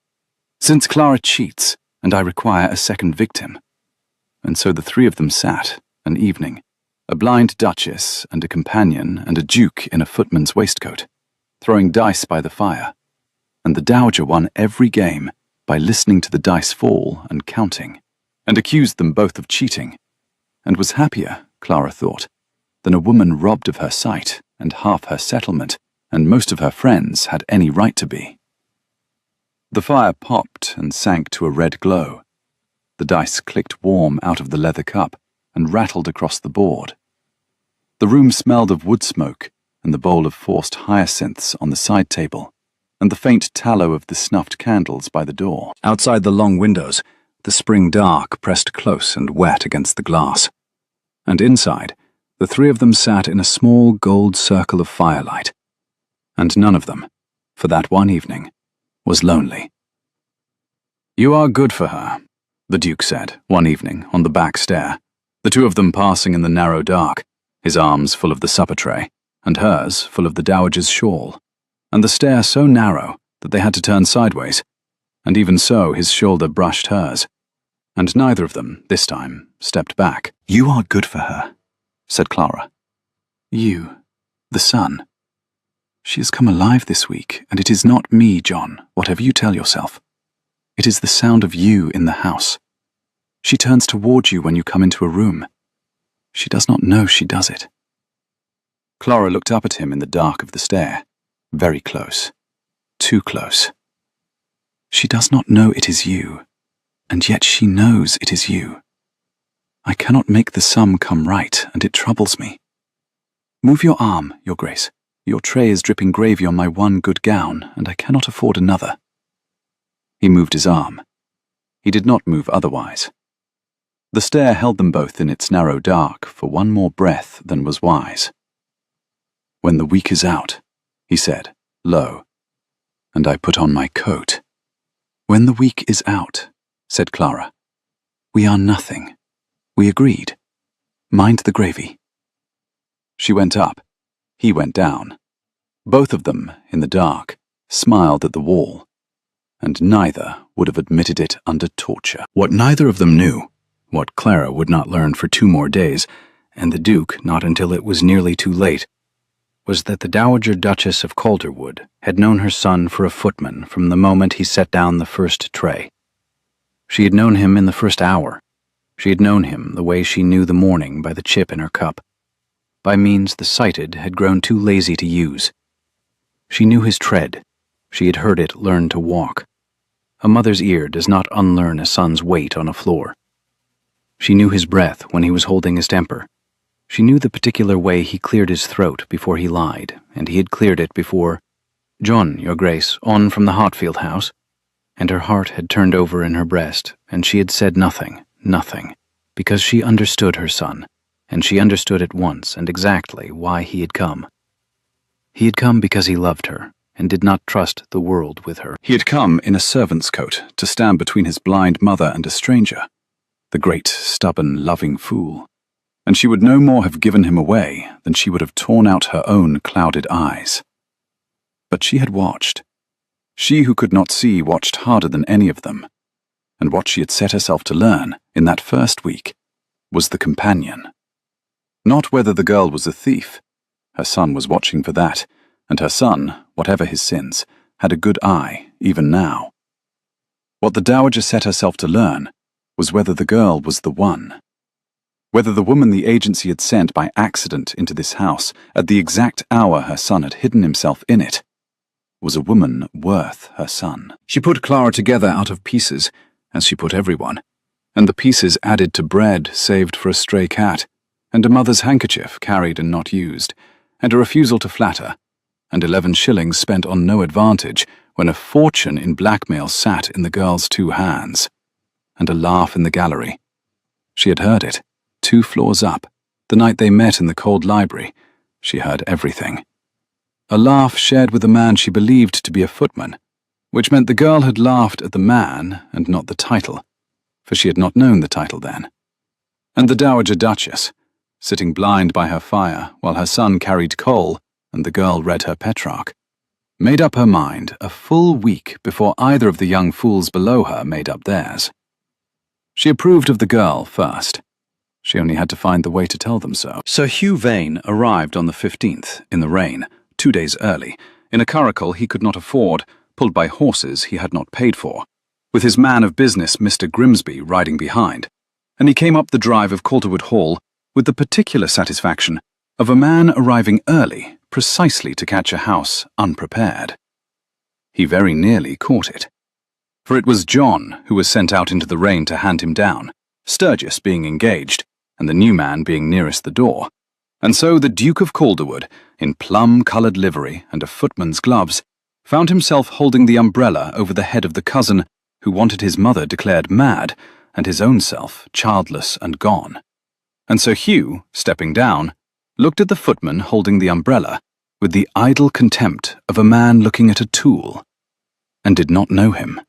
[SPEAKER 1] Since Clara cheats, and I require a second victim. And so the 3 of them sat, an evening, a blind duchess and a companion and a duke in a footman's waistcoat, throwing dice by the fire, and the dowager won every game by listening to the dice fall and counting, and accused them both of cheating, and was happier, Clara thought, than a woman robbed of her sight and half her settlement and most of her friends had any right to be.
[SPEAKER 2] The fire popped and sank to a red glow. The dice clicked warm out of the leather cup and rattled across the board. The room smelled of wood smoke and the bowl of forced hyacinths on the side table, and the faint tallow of the snuffed candles by the door.
[SPEAKER 1] Outside the long windows, the spring dark pressed close and wet against the glass. And inside, the three of them sat in a small gold circle of firelight. And none of them, for that one evening, was lonely. "You are good for her," the Duke said one evening on the back stair, the two of them passing in the narrow dark, his arms full of the supper tray, and hers full of the dowager's shawl, and the stair so narrow that they had to turn sideways, and even so his shoulder brushed hers, and neither of them, this time, stepped back.
[SPEAKER 2] "You are good for her," said Clara.
[SPEAKER 1] "You, the sun. She has come alive this week, and it is not me, John, whatever you tell yourself. It is the sound of you in the house. She turns toward you when you come into a room. She does not know she does it."
[SPEAKER 2] Clara looked up at him in the dark of the stair, very close, too close.
[SPEAKER 1] "She does not know it is you, and yet she knows it is you. I cannot make the sum come right, and it troubles me. Move your arm, Your Grace. Your tray is dripping gravy on my one good gown, and I cannot afford another."
[SPEAKER 2] He moved his arm. He did not move otherwise. The stair held them both in its narrow dark for one more breath than was wise.
[SPEAKER 1] "When the week is out," he said, low, "and I put on my coat." "When the week is out," said Clara. "We are nothing. We agreed. Mind the gravy."
[SPEAKER 2] She went up. He went down. Both of them, in the dark, smiled at the wall, and neither would have admitted it under torture.
[SPEAKER 1] What neither of them knew, what Clara would not learn for 2 more days, and the Duke not until it was nearly too late, was that the Dowager Duchess of Calderwood had known her son for a footman from the moment he set down the first tray. She had known him in the first hour. She had known him the way she knew the morning by the chip in her cup, by means the sighted had grown too lazy to use. She knew his tread. She had heard it learn to walk. A mother's ear does not unlearn a son's weight on a floor. She knew his breath when he was holding his temper. She knew the particular way he cleared his throat before he lied, and he had cleared it before, "John, Your Grace, on from the Hartfield house," and her heart had turned over in her breast, and she had said nothing, because she understood her son, and she understood at once and exactly why he had come. He had come because he loved her, and did not trust the world with her.
[SPEAKER 2] He had come in a servant's coat to stand between his blind mother and a stranger, the great, stubborn, loving fool, and she would no more have given him away than she would have torn out her own clouded eyes. But she had watched. She who could not see watched harder than any of them, and what she had set herself to learn in that first week was the companion. Not whether the girl was a thief. Her son was watching for that, and her son, whatever his sins, had a good eye, even now. What the Dowager set herself to learn was whether the girl was the one. Whether the woman the agency had sent by accident into this house at the exact hour her son had hidden himself in it was a woman worth her son.
[SPEAKER 1] She put Clara together out of pieces, as she put everyone, and the pieces added to bread saved for a stray cat, and a mother's handkerchief carried and not used, and a refusal to flatter, and 11 shillings spent on no advantage when a fortune in blackmail sat in the girl's 2 hands, and a laugh in the gallery. She had heard it, 2 floors up, the night they met in the cold library. She heard everything. A laugh shared with a man she believed to be a footman, which meant the girl had laughed at the man and not the title, for she had not known the title then. And the Dowager Duchess, sitting blind by her fire while her son carried coal and the girl read her Petrarch, made up her mind a full week before either of the young fools below her made up theirs. She approved of the girl first. She only had to find the way to tell them so. Sir Hugh Vane arrived on the 15th, in the rain, 2 days early, in a curricle he could not afford, pulled by horses he had not paid for, with his man of business, Mr. Grimsby, riding behind, and he came up the drive of Calderwood Hall with the particular satisfaction of a man arriving early precisely to catch a house unprepared. He very nearly caught it. For it was John who was sent out into the rain to hand him down, Sturgis being engaged, and the new man being nearest the door. And so the Duke of Calderwood, in plum-coloured livery and a footman's gloves, found himself holding the umbrella over the head of the cousin who wanted his mother declared mad and his own self childless and gone. And Sir Hugh, stepping down, looked at the footman holding the umbrella with the idle contempt of a man looking at a tool, and did not know him.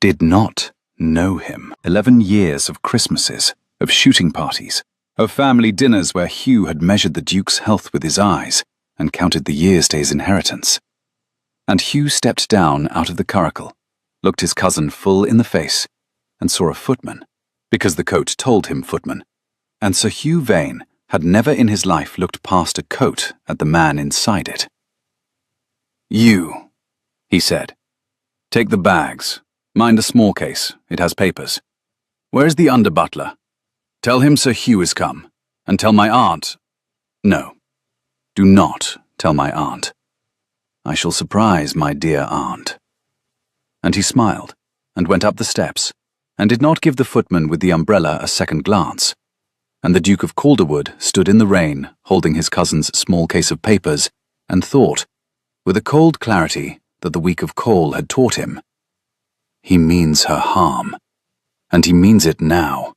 [SPEAKER 1] Did not know him. 11 years of Christmases, of shooting parties, of family dinners where Hugh had measured the Duke's health with his eyes and counted the years to his inheritance. And Hugh stepped down out of the curricle, looked his cousin full in the face, and saw a footman, because the coat told him footman, and Sir Hugh Vane had never in his life looked past a coat at the man inside it. "You," he said, "take the bags. Mind a small case, it has papers. Where's the under-butler? Tell him Sir Hugh is come, and tell my aunt— No, do not tell my aunt. I shall surprise my dear aunt." And he smiled, and went up the steps, and did not give the footman with the umbrella a second glance. And the Duke of Calderwood stood in the rain, holding his cousin's small case of papers, and thought, with a cold clarity that the week of coal had taught him, "He means her harm, and he means it now.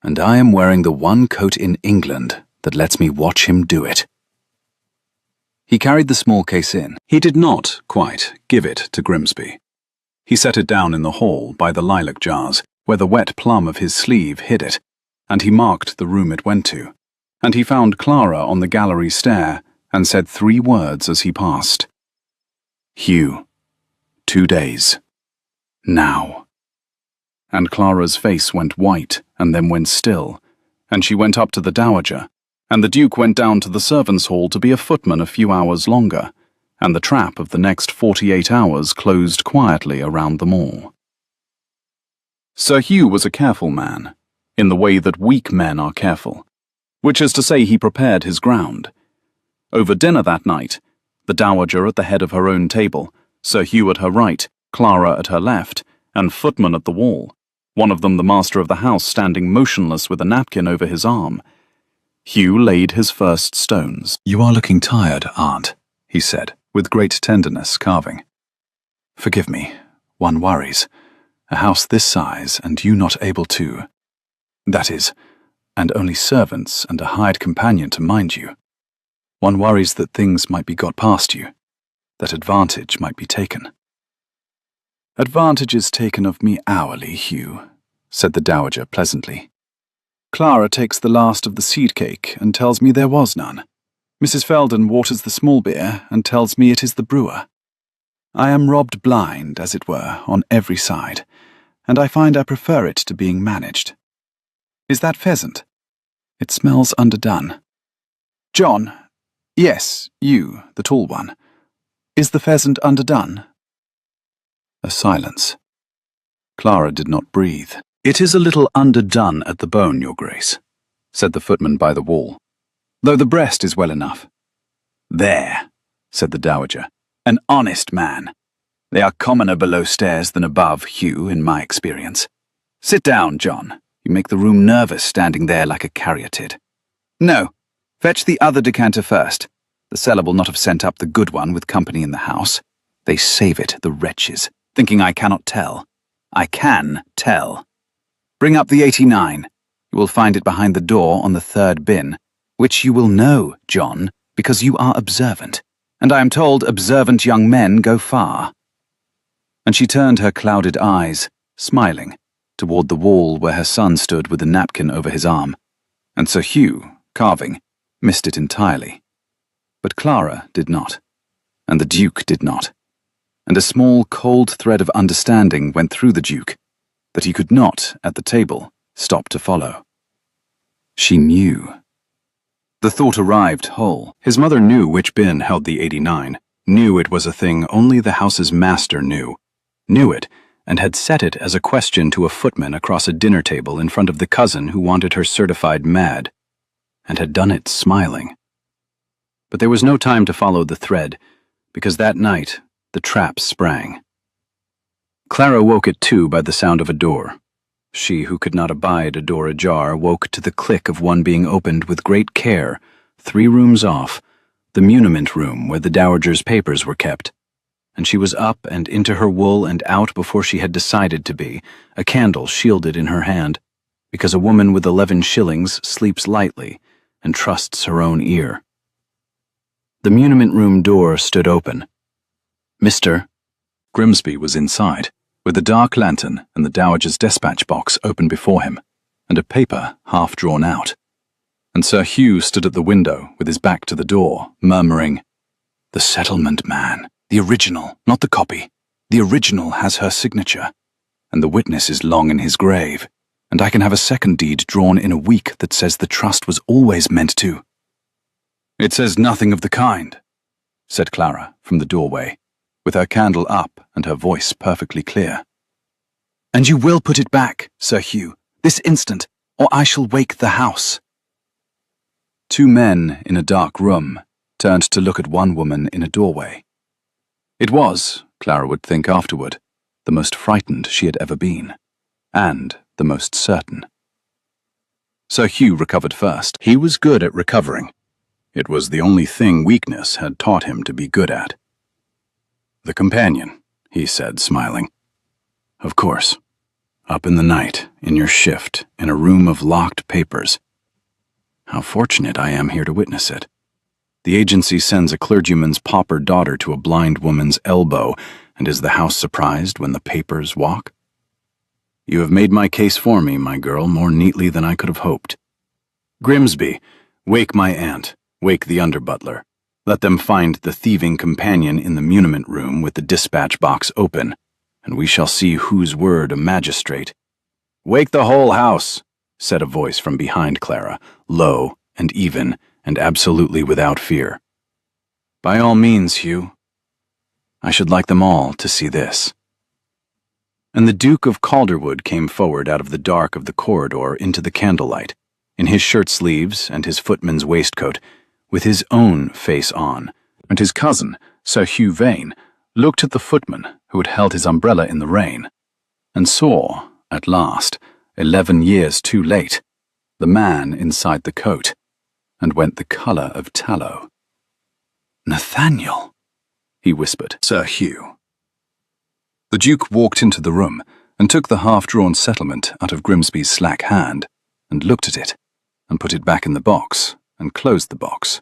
[SPEAKER 1] And I am wearing the one coat in England that lets me watch him do it." He carried the small case in. He did not, quite, give it to Grimsby. He set it down in the hall by the lilac jars, where the wet plum of his sleeve hid it, and he marked the room it went to, and he found Clara on the gallery stair, and said 3 words as he passed. "Hugh, 2 days. Now." And Clara's face went white, and then went still, and she went up to the dowager, and the Duke went down to the servants' hall to be a footman a few hours longer, and the trap of the next 48 hours closed quietly around them all. Sir Hugh was a careful man, in the way that weak men are careful, which is to say he prepared his ground. Over dinner that night, the dowager at the head of her own table, Sir Hugh at her right, Clara at her left, and footman at the wall, one of them the master of the house standing motionless with a napkin over his arm. Hugh laid his first stones. "You are looking tired, aunt," he said, with great tenderness, carving. "Forgive me, one worries. A house this size, and you not able to— that is, and only servants and a hired companion to mind you. One worries that things might be got past you, that advantage might be taken." "Advantage is taken of me hourly, Hugh," said the dowager pleasantly. "Clara takes the last of the seed cake and tells me there was none. Mrs. Felden waters the small beer and tells me it is the brewer. I am robbed blind, as it were, on every side, and I find I prefer it to being managed. Is that pheasant? It smells underdone. John— yes, you, the tall one. Is the pheasant underdone?" A silence. Clara did not breathe. "It is a little underdone at the bone, your grace," said the footman by the wall, "though the breast is well enough." "There," said the dowager, "an honest man. They are commoner below stairs than above, Hugh, in my experience. Sit down, John. You make the room nervous standing there like a caryatid. No, fetch the other decanter first. The cellar will not have sent up the good one with company in the house. They save it, the wretches, thinking I cannot tell. I can tell. Bring up the 89. You will find it behind the door on the 3rd bin, which you will know, John, because you are observant, and I am told observant young men go far." And she turned her clouded eyes, smiling, toward the wall where her son stood with the napkin over his arm, and Sir Hugh, carving, missed it entirely. But Clara did not, and the Duke did not, and a small cold thread of understanding went through the Duke, that he could not, at the table, stop to follow. She knew. The thought arrived whole. His mother knew which bin held the 89, knew it was a thing only the house's master knew it, and had set it as a question to a footman across a dinner table in front of the cousin who wanted her certified mad, and had done it smiling. But there was no time to follow the thread, because that night the trap sprang. Clara woke at 2 by the sound of a door. She, who could not abide a door ajar, woke to the click of one being opened with great care, 3 rooms off, the muniment room where the dowager's papers were kept. And she was up and into her wool and out before she had decided to be, a candle shielded in her hand, because a woman with 11 shillings sleeps lightly and trusts her own ear. The muniment room door stood open. Mr. Grimsby was inside, with a dark lantern and the dowager's dispatch box open before him, and a paper half drawn out. And Sir Hugh stood at the window with his back to the door, murmuring, "The settlement man, the original, not the copy. The original has her signature, and the witness is long in his grave, and I can have a second deed drawn in a week that says the trust was always meant to." "It says nothing of the kind," said Clara from the doorway, with her candle up and her voice perfectly clear. "And you will put it back, Sir Hugh, this instant, or I shall wake the house." 2 men in a dark room turned to look at one woman in a doorway. It was, Clara would think afterward, the most frightened she had ever been, and the most certain. Sir Hugh recovered first. He was good at recovering. It was the only thing weakness had taught him to be good at. "The companion," he said, smiling. "Of course. Up in the night, in your shift, in a room of locked papers. How fortunate I am here to witness it. The agency sends a clergyman's pauper daughter to a blind woman's elbow, and is the house surprised when the papers walk? You have made my case for me, my girl, more neatly than I could have hoped. Grimsby, wake my aunt, wake the under-butler. Let them find the thieving companion in the muniment room with the dispatch box open, and we shall see whose word a magistrate." "Wake the whole house," said a voice from behind Clara, low and even and absolutely without fear. "By all means, Hugh. I should like them all to see this." And the Duke of Calderwood came forward out of the dark of the corridor into the candlelight, in his shirt sleeves and his footman's waistcoat, with his own face on, and his cousin, Sir Hugh Vane, looked at the footman who had held his umbrella in the rain, and saw, at last, 11 years too late, the man inside the coat, and went the colour of tallow. "Nathaniel," he whispered. "Sir Hugh." The Duke walked into the room and took the half-drawn settlement out of Grimsby's slack hand, and looked at it, and put it back in the box, and closed the box.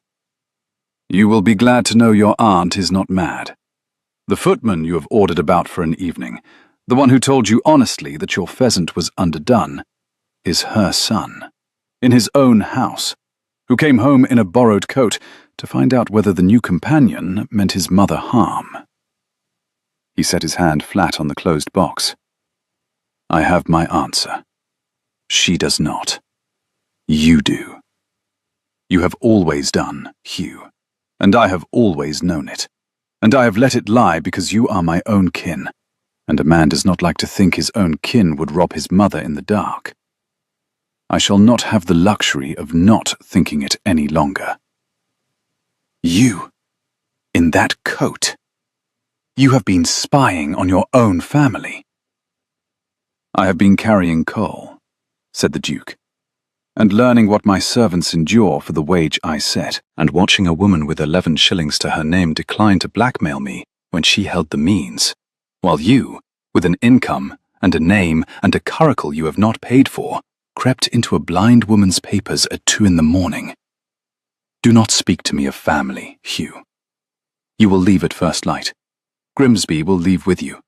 [SPEAKER 1] "You will be glad to know your aunt is not mad. The footman you have ordered about for an evening, the one who told you honestly that your pheasant was underdone, is her son, in his own house, who came home in a borrowed coat to find out whether the new companion meant his mother harm." He set his hand flat on the closed box. "I have my answer. She does not. You do. You have always done, Hugh, and I have always known it, and I have let it lie because you are my own kin, and a man does not like to think his own kin would rob his mother in the dark. I shall not have the luxury of not thinking it any longer. You, in that coat, you have been spying on your own family." "I have been carrying coal," said the Duke, "and learning what my servants endure for the wage I set, and watching a woman with 11 shillings to her name decline to blackmail me when she held the means, while you, with an income and a name and a curricle you have not paid for, crept into a blind woman's papers at 2 in the morning. Do not speak to me of family, Hugh. You will leave at first light. Grimsby will leave with you,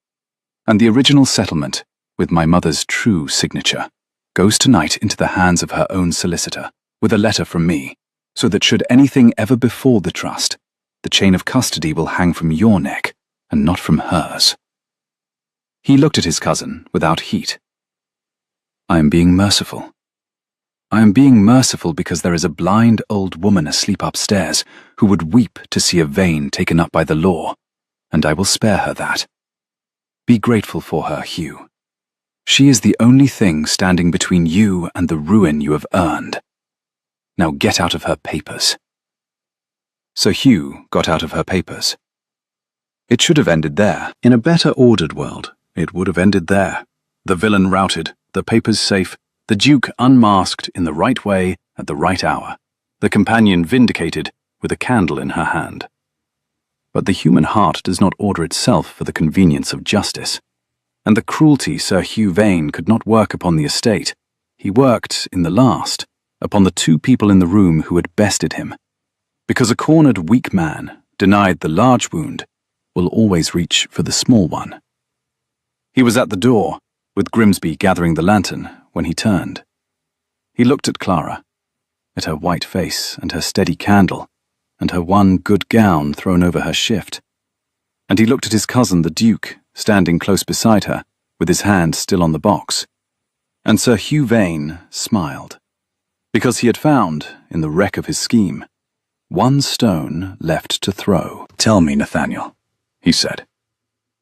[SPEAKER 1] and the original settlement, with my mother's true signature, goes tonight into the hands of her own solicitor, with a letter from me, so that should anything ever befall the trust, the chain of custody will hang from your neck, and not from hers." He looked at his cousin without heat. "I am being merciful. I am being merciful because there is a blind old woman asleep upstairs who would weep to see a vein taken up by the law, and I will spare her that. Be grateful for her, Hugh. She is the only thing standing between you and the ruin you have earned. Now get out of her papers." So Hugh got out of her papers. It should have ended there. In a better ordered world, It would have ended there. The villain routed, the papers safe, the Duke unmasked in the right way at the right hour, the companion vindicated with a candle in her hand. But the human heart does not order itself for the convenience of justice, and the cruelty Sir Hugh Vane could not work upon the estate. He worked, in the last, upon the two people in the room who had bested him, because a cornered weak man, denied the large wound, will always reach for the small one. He was at the door, with Grimsby gathering the lantern, when he turned. He looked at Clara, at her white face and her steady candle, and her one good gown thrown over her shift. And he looked at his cousin the Duke, standing close beside her, with his hand still on the box. And Sir Hugh Vane smiled, because he had found, in the wreck of his scheme, one stone left to throw.
[SPEAKER 2] "Tell me, Nathaniel," he said.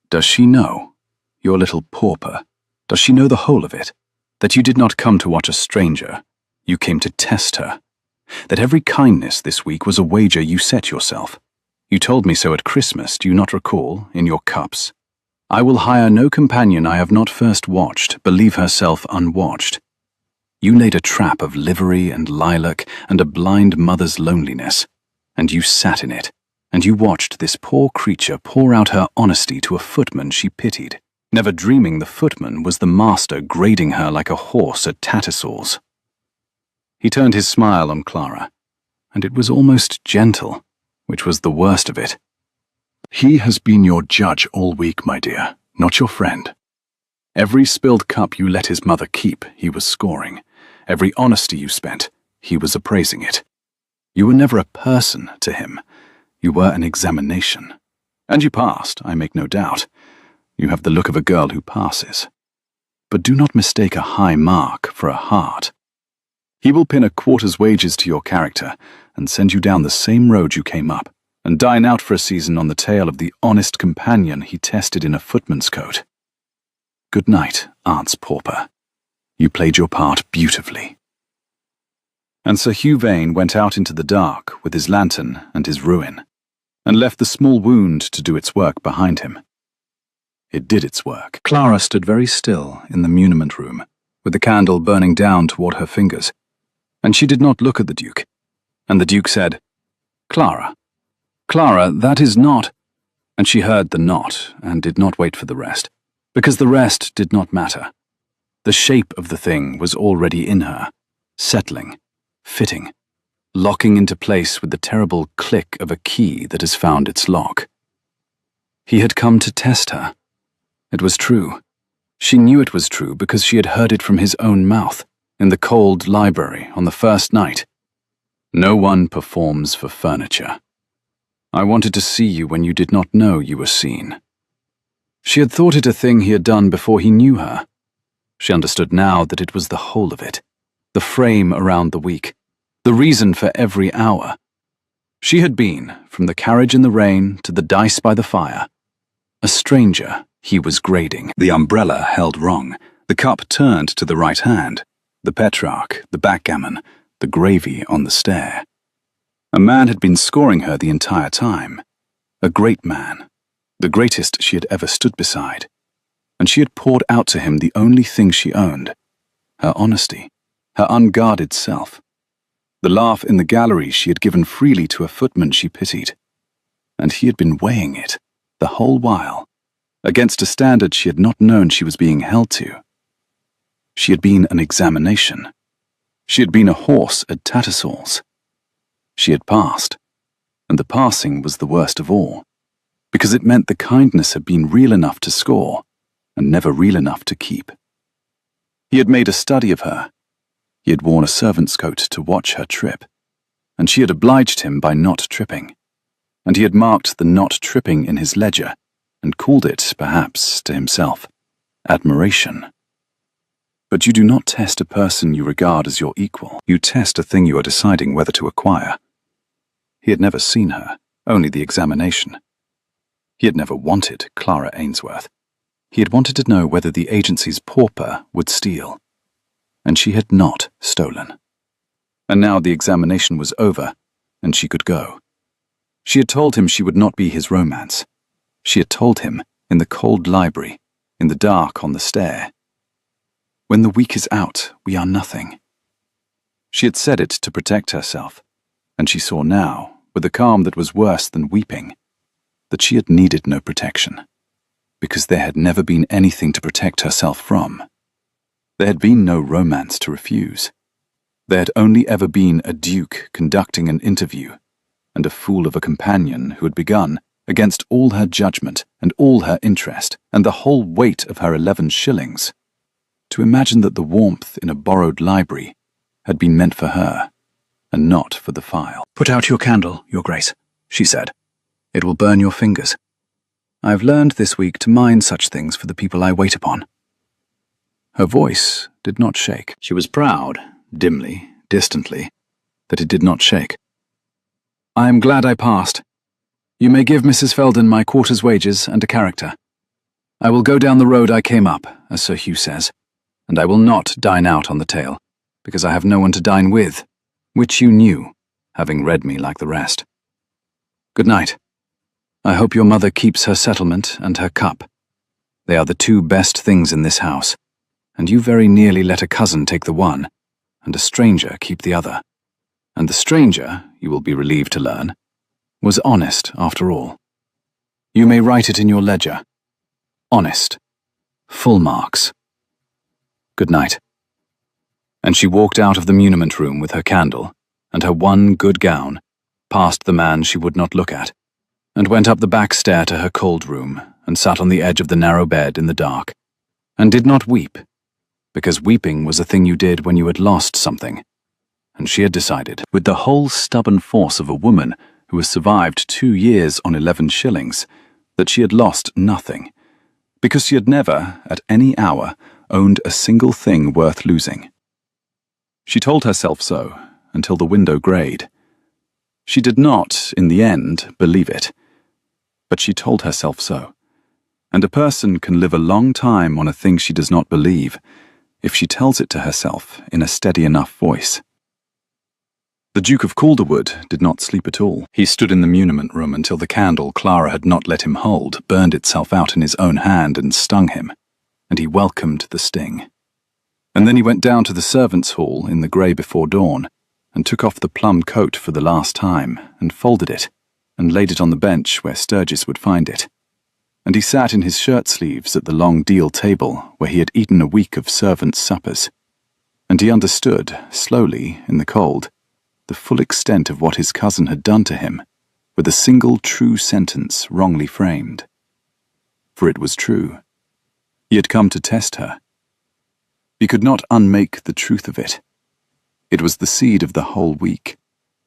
[SPEAKER 1] Does she know, your little pauper, does she know the whole of it? That you did not come to watch a stranger, you came to test her? That every kindness this week was a wager you set yourself? You told me so at Christmas, do you not recall, in your cups? I will hire no companion I have not first watched, believe herself unwatched. You laid a trap of livery and lilac and a blind mother's loneliness, and you sat in it, and you watched this poor creature pour out her honesty to a footman she pitied, never dreaming the footman was the master grading her like a horse at Tattersall's. He turned his smile on Clara, and it was almost gentle, which was the worst of it. He has been your judge all week, my dear, not your friend. Every spilled cup you let his mother keep, he was scoring. Every honesty you spent, he was appraising it. You were never a person to him. You were an examination. And you passed, I make no doubt. You have the look of a girl who passes. But do not mistake a high mark for a heart. He will pin a quarter's wages to your character and send you down the same road you came up, and dine out for a season on the tale of the honest companion he tested in a footman's coat. Good night, aunt's pauper. You played your part beautifully. And Sir Hugh Vane went out into the dark with his lantern and his ruin, and left the small wound to do its work behind him. It did its work. Clara stood very still in the muniment room, with the candle burning down toward her fingers, and she did not look at the Duke. And the Duke said, "Clara, Clara, that is not—" And she heard the not, and did not wait for the rest, because the rest did not matter. The shape of the thing was already in her, settling, fitting, locking into place with the terrible click of a key that has found its lock. He had come to test her. It was true. She knew it was true because she had heard it from his own mouth, in the cold library on the first night. No one performs for furniture. I wanted to see you when you did not know you were seen. She had thought it a thing he had done before he knew her. She understood now that it was the whole of it, the frame around the week, the reason for every hour. She had been, from the carriage in the rain to the dice by the fire, a stranger he was grading. The umbrella held wrong, the cup turned to the right hand, the Petrarch, the backgammon, the gravy on the stair. A man had been scoring her the entire time, a great man, the greatest she had ever stood beside, and she had poured out to him the only thing she owned, her honesty, her unguarded self. The laugh in the gallery she had given freely to a footman she pitied, and he had been weighing it, the whole while, against a standard she had not known she was being held to. She had been an examination. She had been a horse at Tattersall's. She had passed, and the passing was the worst of all, because it meant the kindness had been real enough to score, and never real enough to keep. He had made a study of her. He had worn a servant's coat to watch her trip, and she had obliged him by not tripping, and he had marked the not tripping in his ledger, and called it, perhaps, to himself, admiration. But you do not test a person you regard as your equal. You test a thing you are deciding whether to acquire. He had never seen her, only the examination. He had never wanted Clara Ainsworth. He had wanted to know whether the agency's pauper would steal. And she had not stolen. And now the examination was over, and she could go. She had told him she would not be his romance. She had told him, in the cold library,
[SPEAKER 2] in the dark on the stair. When the week is out, we are nothing. She had said it to protect herself, and she saw now, with a calm that was worse than weeping, that she had needed no protection, because there had never been anything to protect herself from. There had been no romance to refuse. There had only ever been a duke conducting an interview, and a fool of a companion who had begun, against all her judgment and all her interest and the whole weight of her 11 shillings, to imagine that the warmth in a borrowed library had been meant for her, and not for the file.
[SPEAKER 1] "Put out your candle, Your Grace," she said. "It will burn your fingers. I have learned this week to mind such things for the people I wait upon." Her voice did not shake. She was proud, dimly, distantly, that it did not shake. "I am glad I passed. You may give Mrs. Felden my quarter's wages and a character. I will go down the road I came up, as Sir Hugh says, and I will not dine out on the tail, because I have no one to dine with, which you knew, having read me like the rest. Good night. I hope your mother keeps her settlement and her cup. They are the 2 best things in this house, and you very nearly let a cousin take the one, and a stranger keep the other. And the stranger, you will be relieved to learn, was honest after all. You may write it in your ledger. Honest. Full marks. Good night." And she walked out of the muniment room with her candle and her one good gown, past the man she would not look at, and went up the back stair to her cold room and sat on the edge of the narrow bed in the dark, and did not weep, because weeping was a thing you did when you had lost something, and she had decided, with the whole stubborn force of a woman who has survived 2 years on 11 shillings, that she had lost nothing, because she had never, at any hour, owned a single thing worth losing. She told herself so, until the window greyed. She did not, in the end, believe it, but she told herself so, and a person can live a long time on a thing she does not believe, if she tells it to herself in a steady enough voice. The Duke of Calderwood did not sleep at all. He stood in the muniment room until the candle Clara had not let him hold burned itself out in his own hand and stung him, and he welcomed the sting. And then he went down to the servants' hall in the grey before dawn, and took off the plum coat for the last time, and folded it, and laid it on the bench where Sturgis would find it. And he sat in his shirt-sleeves at the long deal table where he had eaten a week of servants' suppers. And he understood, slowly, in the cold, the full extent of what his cousin had done to him, with a single true sentence wrongly framed. For it was true. He had come to test her. He could not unmake the truth of it. It was the seed of the whole week,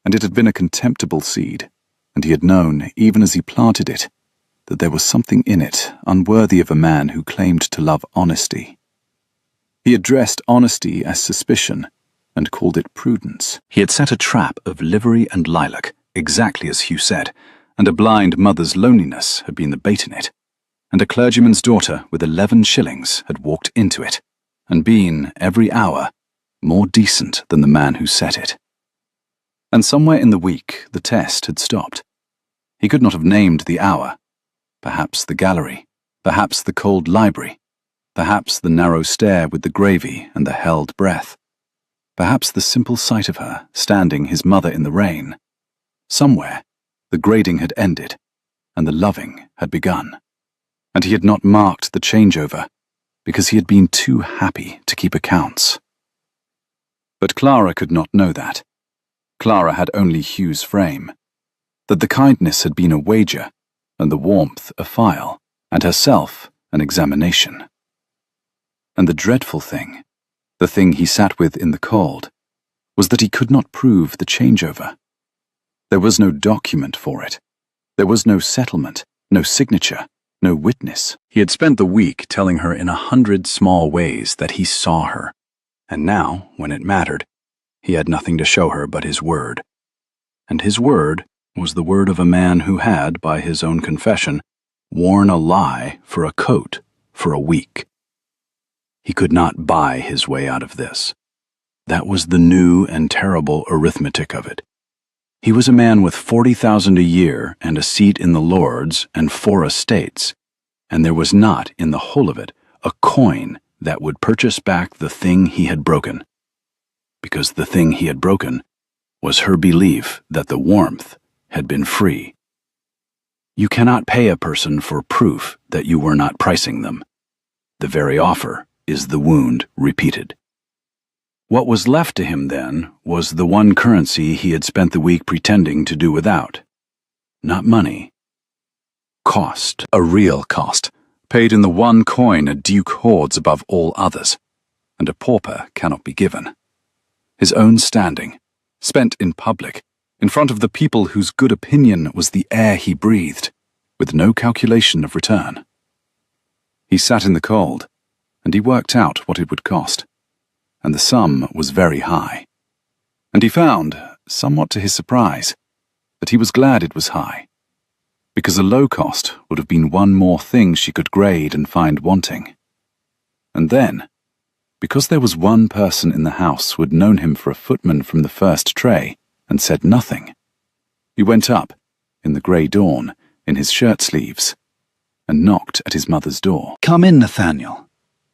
[SPEAKER 1] and it had been a contemptible seed, and he had known, even as he planted it, that there was something in it unworthy of a man who claimed to love honesty. He had dressed honesty as suspicion, and called it prudence. He had set a trap of livery and lilac, exactly as Hugh said, and a blind mother's loneliness had been the bait in it, and a clergyman's daughter with 11 shillings had walked into it, and been, every hour, more decent than the man who set it. And somewhere in the week the test had stopped. He could not have named the hour. Perhaps the gallery, perhaps the cold library, perhaps the narrow stair with the gravy and the held breath, perhaps the simple sight of her standing his mother in the rain. Somewhere the grading had ended, and the loving had begun, and he had not marked the changeover because he had been too happy to keep accounts. But Clara could not know that. Clara had only Hugh's frame, that the kindness had been a wager, and the warmth a file, and herself an examination. And the dreadful thing, the thing he sat with in the cold, was that he could not prove the changeover. There was no document for it. There was no settlement, no signature, no witness. He had spent the week telling her in 100 small ways that he saw her, and now, when it mattered, he had nothing to show her but his word. And his word was the word of a man who had, by his own confession, worn a lie for a coat for a week. He could not buy his way out of this. That was the new and terrible arithmetic of it. He was a man with 40,000 a year and a seat in the Lords and 4 estates, and there was not, in the whole of it, a coin that would purchase back the thing he had broken. Because the thing he had broken was her belief that the warmth had been free. You cannot pay a person for proof that you were not pricing them. The very offer is the wound repeated. What was left to him then was the one currency he had spent the week pretending to do without. Not money. Cost, a real cost, paid in the one coin a duke hoards above all others, and a pauper cannot be given. His own standing, spent in public, in front of the people whose good opinion was the air he breathed, with no calculation of return. He sat in the cold, and he worked out what it would cost, and the sum was very high. And he found, somewhat to his surprise, that he was glad it was high, because a low cost would have been one more thing she could grade and find wanting. And then, because there was one person in the house who had known him for a footman from the first tray and said nothing, he went up, in the grey dawn, in his shirt sleeves, and knocked at his mother's door.
[SPEAKER 2] "Come in, Nathaniel,"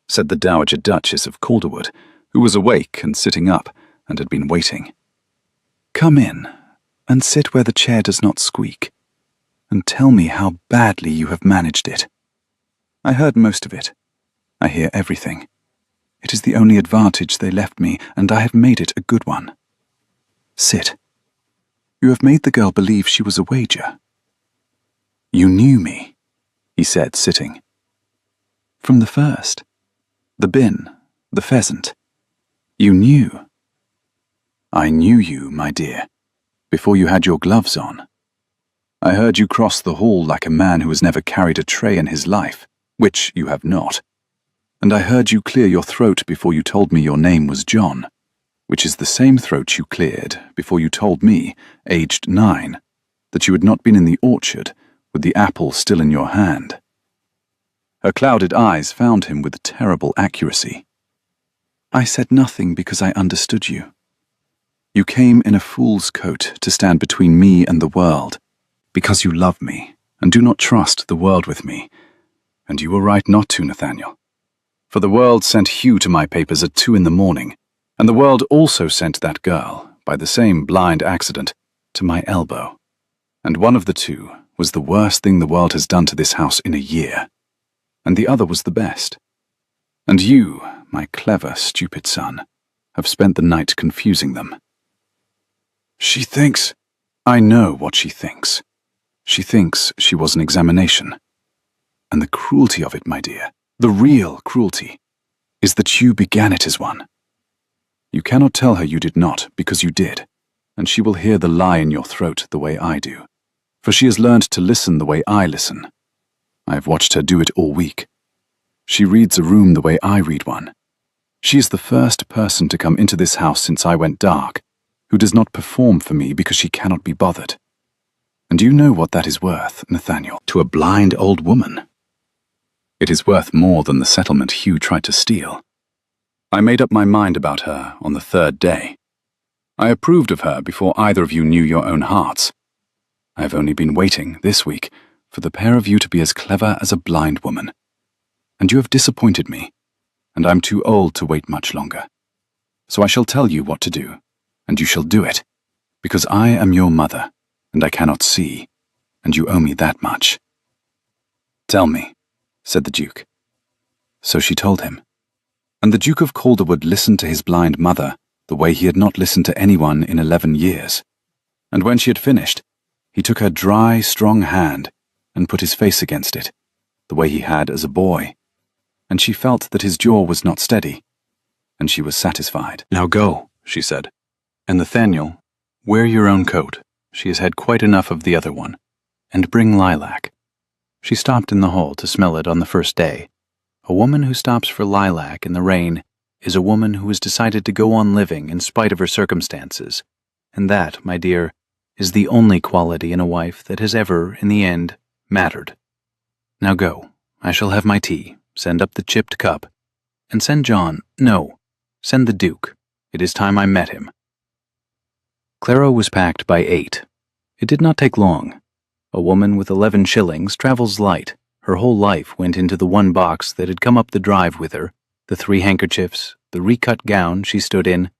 [SPEAKER 2] said the Dowager Duchess of Calderwood, who was awake and sitting up and had been waiting. "Come in, and sit where the chair does not squeak, and tell me how badly you have managed it. I heard most of it. I hear everything. It is the only advantage they left me, and I have made it a good one. Sit. You have made the girl believe she was a wager." "You knew me," he said, sitting. "From the first. The bin, the pheasant. You knew." "I knew you, my dear, before you had your gloves on. I heard you cross the hall like a man who has never carried a tray in his life, which you have not. And I heard you clear your throat before you told me your name was John, which is the same throat you cleared before you told me, aged 9, that you had not been in the orchard with the apple still in your hand." Her clouded eyes found him with terrible accuracy. "I said nothing because I understood you. You came in a fool's coat to stand between me and the world, because you love me and do not trust the world with me. And you were right not to, Nathaniel. For the world sent Hugh to my papers at 2 in the morning, and the world also sent that girl, by the same blind accident, to my elbow. And one of the two was the worst thing the world has done to this house in a year, and the other was the best. And you, my clever, stupid son, have spent the night confusing them." "She thinks—" "I know what she thinks. She thinks she was an examination. And the cruelty of it, my dear, the real cruelty, is that you began it as one. You cannot tell her you did not, because you did, and she will hear the lie in your throat the way I do, for she has learned to listen the way I listen. I have watched her do it all week. She reads a room the way I read one. She is the first person to come into this house since I went dark, who does not perform for me because she cannot be bothered. And you know what that is worth, Nathaniel, to a blind old woman. It is worth more than the settlement Hugh tried to steal. I made up my mind about her on the 3rd day. I approved of her before either of you knew your own hearts. I have only been waiting, this week, for the pair of you to be as clever as a blind woman. And you have disappointed me, and I'm too old to wait much longer. So I shall tell you what to do, and you shall do it, because I am your mother, and I cannot see, and you owe me that much." "Tell me," said the Duke. So she told him. And the Duke of Calderwood listened to his blind mother the way he had not listened to anyone in 11 years. And when she had finished, he took her dry, strong hand and put his face against it, the way he had as a boy. And she felt that his jaw was not steady, and she was satisfied. "Now go," she said. "And Nathaniel, wear your own coat. She has had quite enough of the other one. And bring lilac." She stopped in the hall to smell it on the first day. A woman who stops for lilac in the rain is a woman who has decided to go on living in spite of her circumstances. And that, my dear, is the only quality in a wife that has ever, in the end, mattered. Now go. I shall have my tea. Send up the chipped cup. And send send the Duke. It is time I met him." Clara was packed by 8. It did not take long. A woman with 11 shillings travels light,
[SPEAKER 3] Her whole life went into the one box that had come up the drive with her, the 3 handkerchiefs, the recut gown she stood in,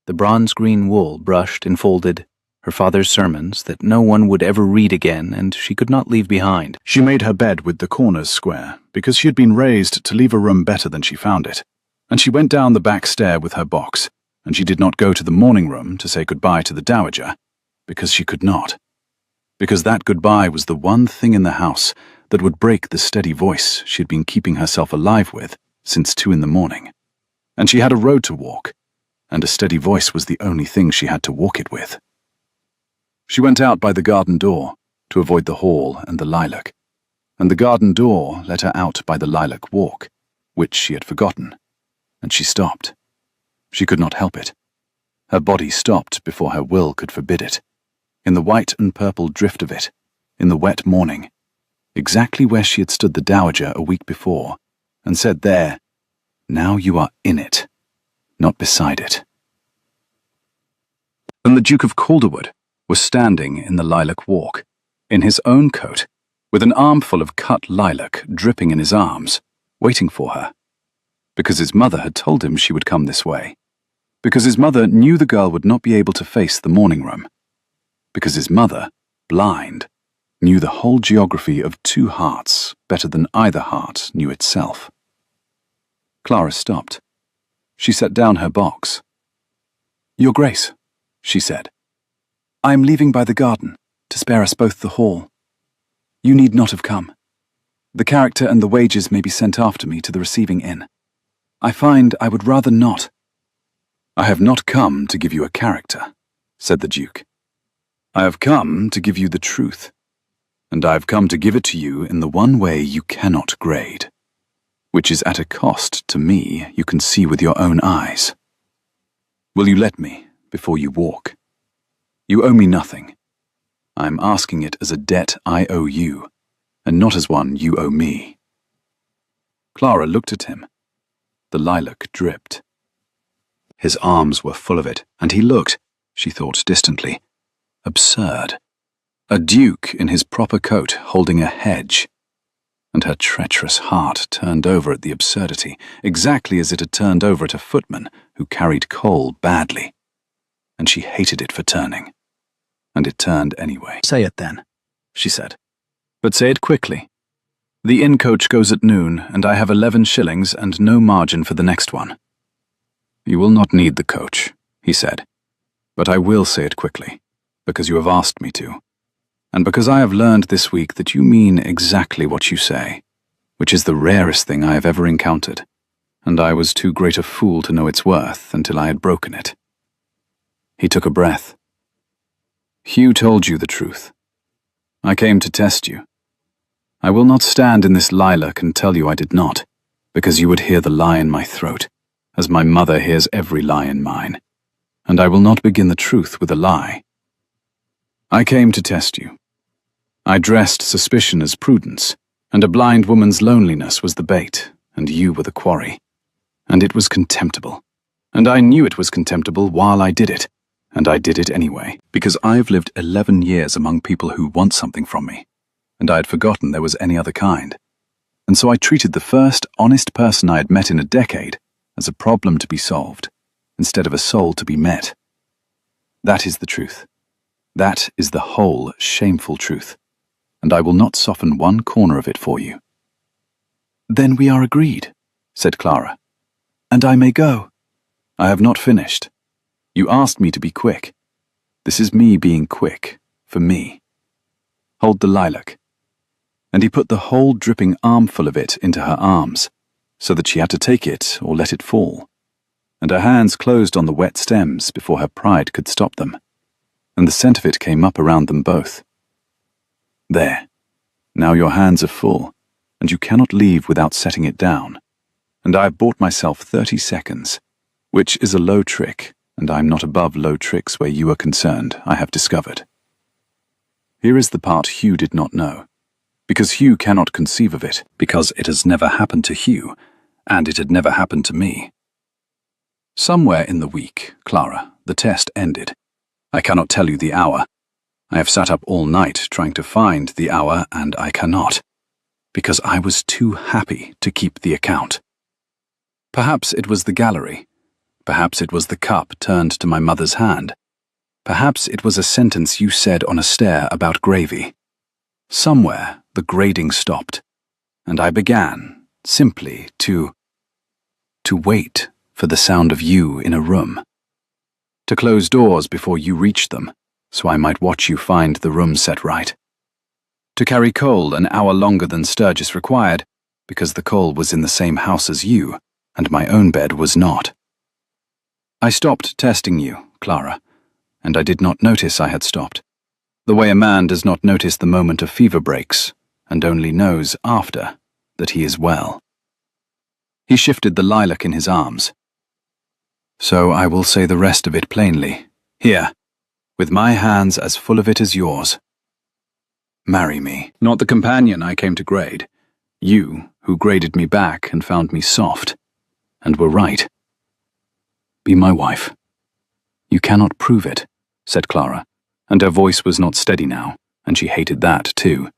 [SPEAKER 3] the bronze green wool brushed and folded, her father's sermons that no one would ever read again and she could not leave behind.
[SPEAKER 1] She made her bed with the corners square, because she had been raised to leave a room better than she found it, and she went down the back stair with her box, and she did not go to the morning room to say goodbye to the dowager, because she could not. Because that goodbye was the one thing in the house that would break the steady voice she had been keeping herself alive with since 2 in the morning. And she had a road to walk, and a steady voice was the only thing she had to walk it with. She went out by the garden door to avoid the hall and the lilac, and the garden door let her out by the lilac walk, which she had forgotten, and she stopped. She could not help it. Her body stopped before her will could forbid it, in the white and purple drift of it, in the wet morning, exactly where she had stood the dowager a week before, and said there, "Now you are in it, not beside it." And the Duke of Calderwood was standing in the lilac walk, in his own coat, with an armful of cut lilac dripping in his arms, waiting for her, because his mother had told him she would come this way, because his mother knew the girl would not be able to face the morning room, because his mother, blind, knew the whole geography of 2 hearts better than either heart knew itself. Clara stopped. She set down her box. "Your Grace," she said, "I am leaving by the garden to spare us both the hall. You need not have come. The character and the wages may be sent after me to the receiving inn. I find I would rather not." "I have not come to give you a character," said the Duke. "I have come to give you the truth, and I have come to give it to you in the one way you cannot grade, which is at a cost to me you can see with your own eyes. Will you let me before you walk? You owe me nothing. I am asking it as a debt I owe you, and not as one you owe me." Clara looked at him. The lilac dripped. His arms were full of it, and he looked, she thought distantly, absurd. A duke in his proper coat holding a hedge. And her treacherous heart turned over at the absurdity, exactly as it had turned over at a footman who carried coal badly. And she hated it for turning. And it turned anyway. "Say it then," she said. "But say it quickly. The inn coach goes at noon, and I have 11 shillings and no margin for the next one." "You will not need the coach," he said, "but I will say it quickly, because you have asked me to, and because I have learned this week that you mean exactly what you say, which is the rarest thing I have ever encountered, and I was too great a fool to know its worth until I had broken it." He took a breath. "Hugh told you the truth. I came to test you. I will not stand in this lilac and tell you I did not, because you would hear the lie in my throat, as my mother hears every lie in mine, and I will not begin the truth with a lie. I came to test you. I dressed suspicion as prudence, and a blind woman's loneliness was the bait, and you were the quarry. And it was contemptible, and I knew it was contemptible while I did it, and I did it anyway, because I've lived 11 years among people who want something from me, and I had forgotten there was any other kind. And so I treated the first honest person I had met in a decade as a problem to be solved, instead of a soul to be met. That is the truth. That is the whole shameful truth, and I will not soften one corner of it for you." "Then we are agreed," said Clara. "And I may go." "I have not finished. You asked me to be quick. This is me being quick, for me. Hold the lilac." And he put the whole dripping armful of it into her arms, so that she had to take it or let it fall, and her hands closed on the wet stems before her pride could stop them, and the scent of it came up around them both. "There, now your hands are full, and you cannot leave without setting it down, and I have bought myself 30 seconds, which is a low trick, and I am not above low tricks where you are concerned, I have discovered. Here is the part Hugh did not know, because Hugh cannot conceive of it, because it has never happened to Hugh, and it had never happened to me. Somewhere in the week, Clara, the test ended. I cannot tell you the hour. I have sat up all night trying to find the hour, and I cannot. because I was too happy to keep the account. Perhaps it was the gallery. Perhaps it was the cup turned to my mother's hand. Perhaps it was a sentence you said on a stair about gravy. Somewhere the grading stopped, and I began, simply, to wait for the sound of you in a room. To close doors before you reached them, so I might watch you find the room set right. To carry coal an hour longer than Sturgis required, because the coal was in the same house as you, and my own bed was not. I stopped testing you, Clara, and I did not notice I had stopped, the way a man does not notice the moment a fever breaks, and only knows after that he is well. He shifted the lilac in his arms. So I will say the rest of it plainly, here, with my hands as full of it as yours. Marry me, not the companion I came to grade, you who graded me back and found me soft, and were right. Be my wife. You cannot prove it, said Clara, and her voice was not steady now, and she hated that too.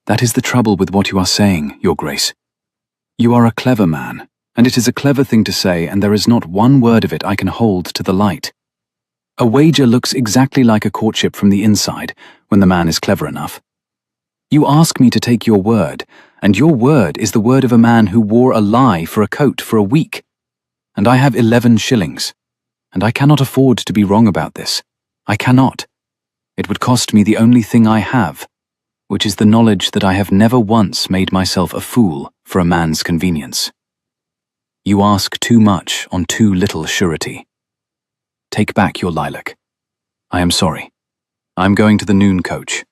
[SPEAKER 1] That is the trouble with what you are saying, Your Grace. You are a clever man, and it is a clever thing to say, and there is not one word of it I can hold to the light. A wager looks exactly like a courtship from the inside, when the man is clever enough. You ask me to take your word, and your word is the word of a man who wore a lie for a coat for a week. And I have 11 shillings, and I cannot afford to be wrong about this. I cannot. It would cost me the only thing I have, which is the knowledge that I have never once made myself a fool for a man's convenience. You ask too much on too little surety. Take back your lilac. I am sorry. I am going to the noon coach.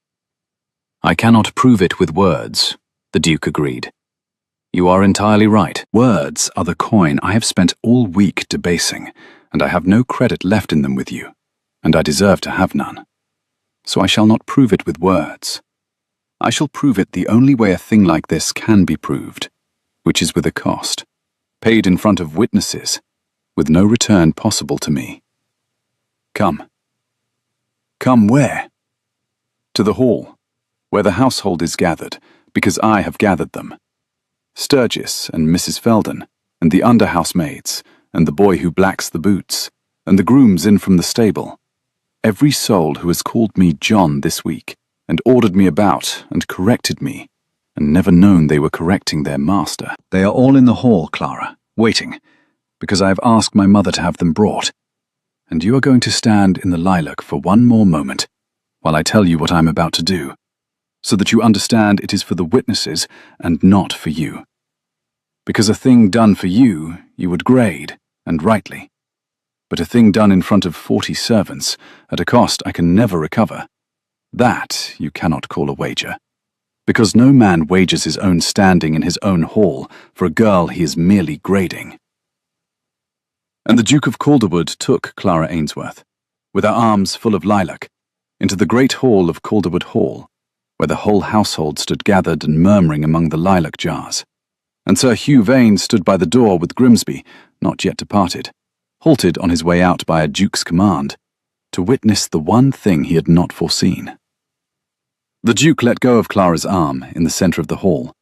[SPEAKER 1] I cannot prove it with words, the Duke agreed. You are entirely right. Words are the coin I have spent all week debasing, and I have no credit left in them with you, and I deserve to have none. So I shall not prove it with words. I shall prove it the only way a thing like this can be proved, which is with a cost, paid in front of witnesses, with no return possible to me. Come. Come where? To the hall, where the household is gathered, because I have gathered them. Sturgis and Mrs. Felden, and the under-housemaids, and the boy who blacks the boots, and the grooms in from the stable. Every soul who has called me John this week, and ordered me about, and corrected me, and never known they were correcting their master. They are all in the hall, Clara, waiting, because I have asked my mother to have them brought. And you are going to stand in the lilac for one more moment, while I tell you what I am about to do, so that you understand it is for the witnesses and not for you. Because a thing done for you, you would grade, and rightly. But a thing done in front of 40 servants, at a cost I can never recover, that you cannot call a wager. Because no man wagers his own standing in his own hall for a girl he is merely grading. And the Duke of Calderwood took Clara Ainsworth, with her arms full of lilac, into the great hall of Calderwood Hall, where the whole household stood gathered and murmuring among the lilac jars. And Sir Hugh Vane stood by the door with Grimsby, not yet departed, halted on his way out by a duke's command, to witness the one thing he had not foreseen. The Duke let go of Clara's arm in the centre of the hall,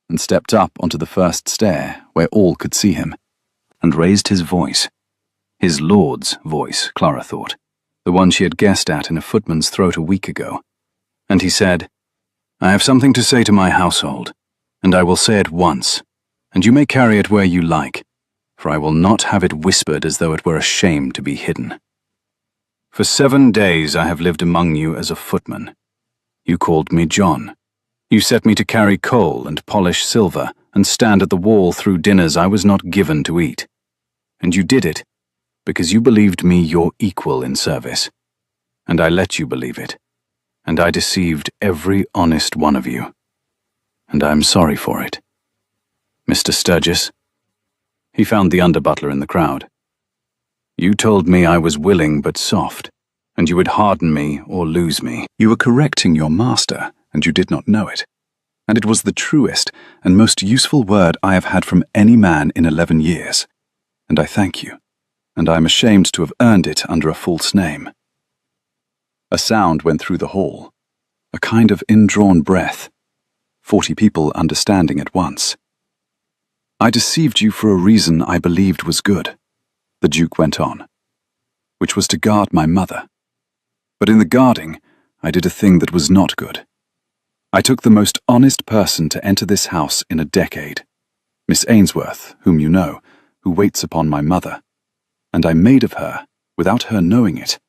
[SPEAKER 1] and stepped up onto the first stair where all could see him, and raised his voice. His lord's voice, Clara thought, the one she had guessed at in a footman's throat a week ago. And he said, I have something to say to my household, and I will say it once, and you may carry it where you like, for I will not have it whispered as though it were a shame to be hidden. For 7 days I have lived among you as a footman. You called me John. You set me to carry coal and polish silver, and stand at the wall through dinners I was not given to eat. And you did it, because you believed me your equal in service. And I let you believe it. And I deceived every honest one of you. And I am sorry for it. Mr. Sturgis, he found the under-butler in the crowd. You told me I was willing but soft, and you would harden me or lose me. You were correcting your master, and you did not know it. And it was the truest and most useful word I have had from any man in 11 years. And I thank you, and I am ashamed to have earned it under a false name. A sound went through the hall, a kind of indrawn breath.
[SPEAKER 2] 40 people understanding at once. I deceived you for a reason I believed was good, the Duke went on, which was to guard my mother. But in the guarding, I did a thing that was not good. I took the most honest person to enter this house in a decade, Miss Ainsworth, whom you know, who waits upon my mother, and I made of her, without her knowing it,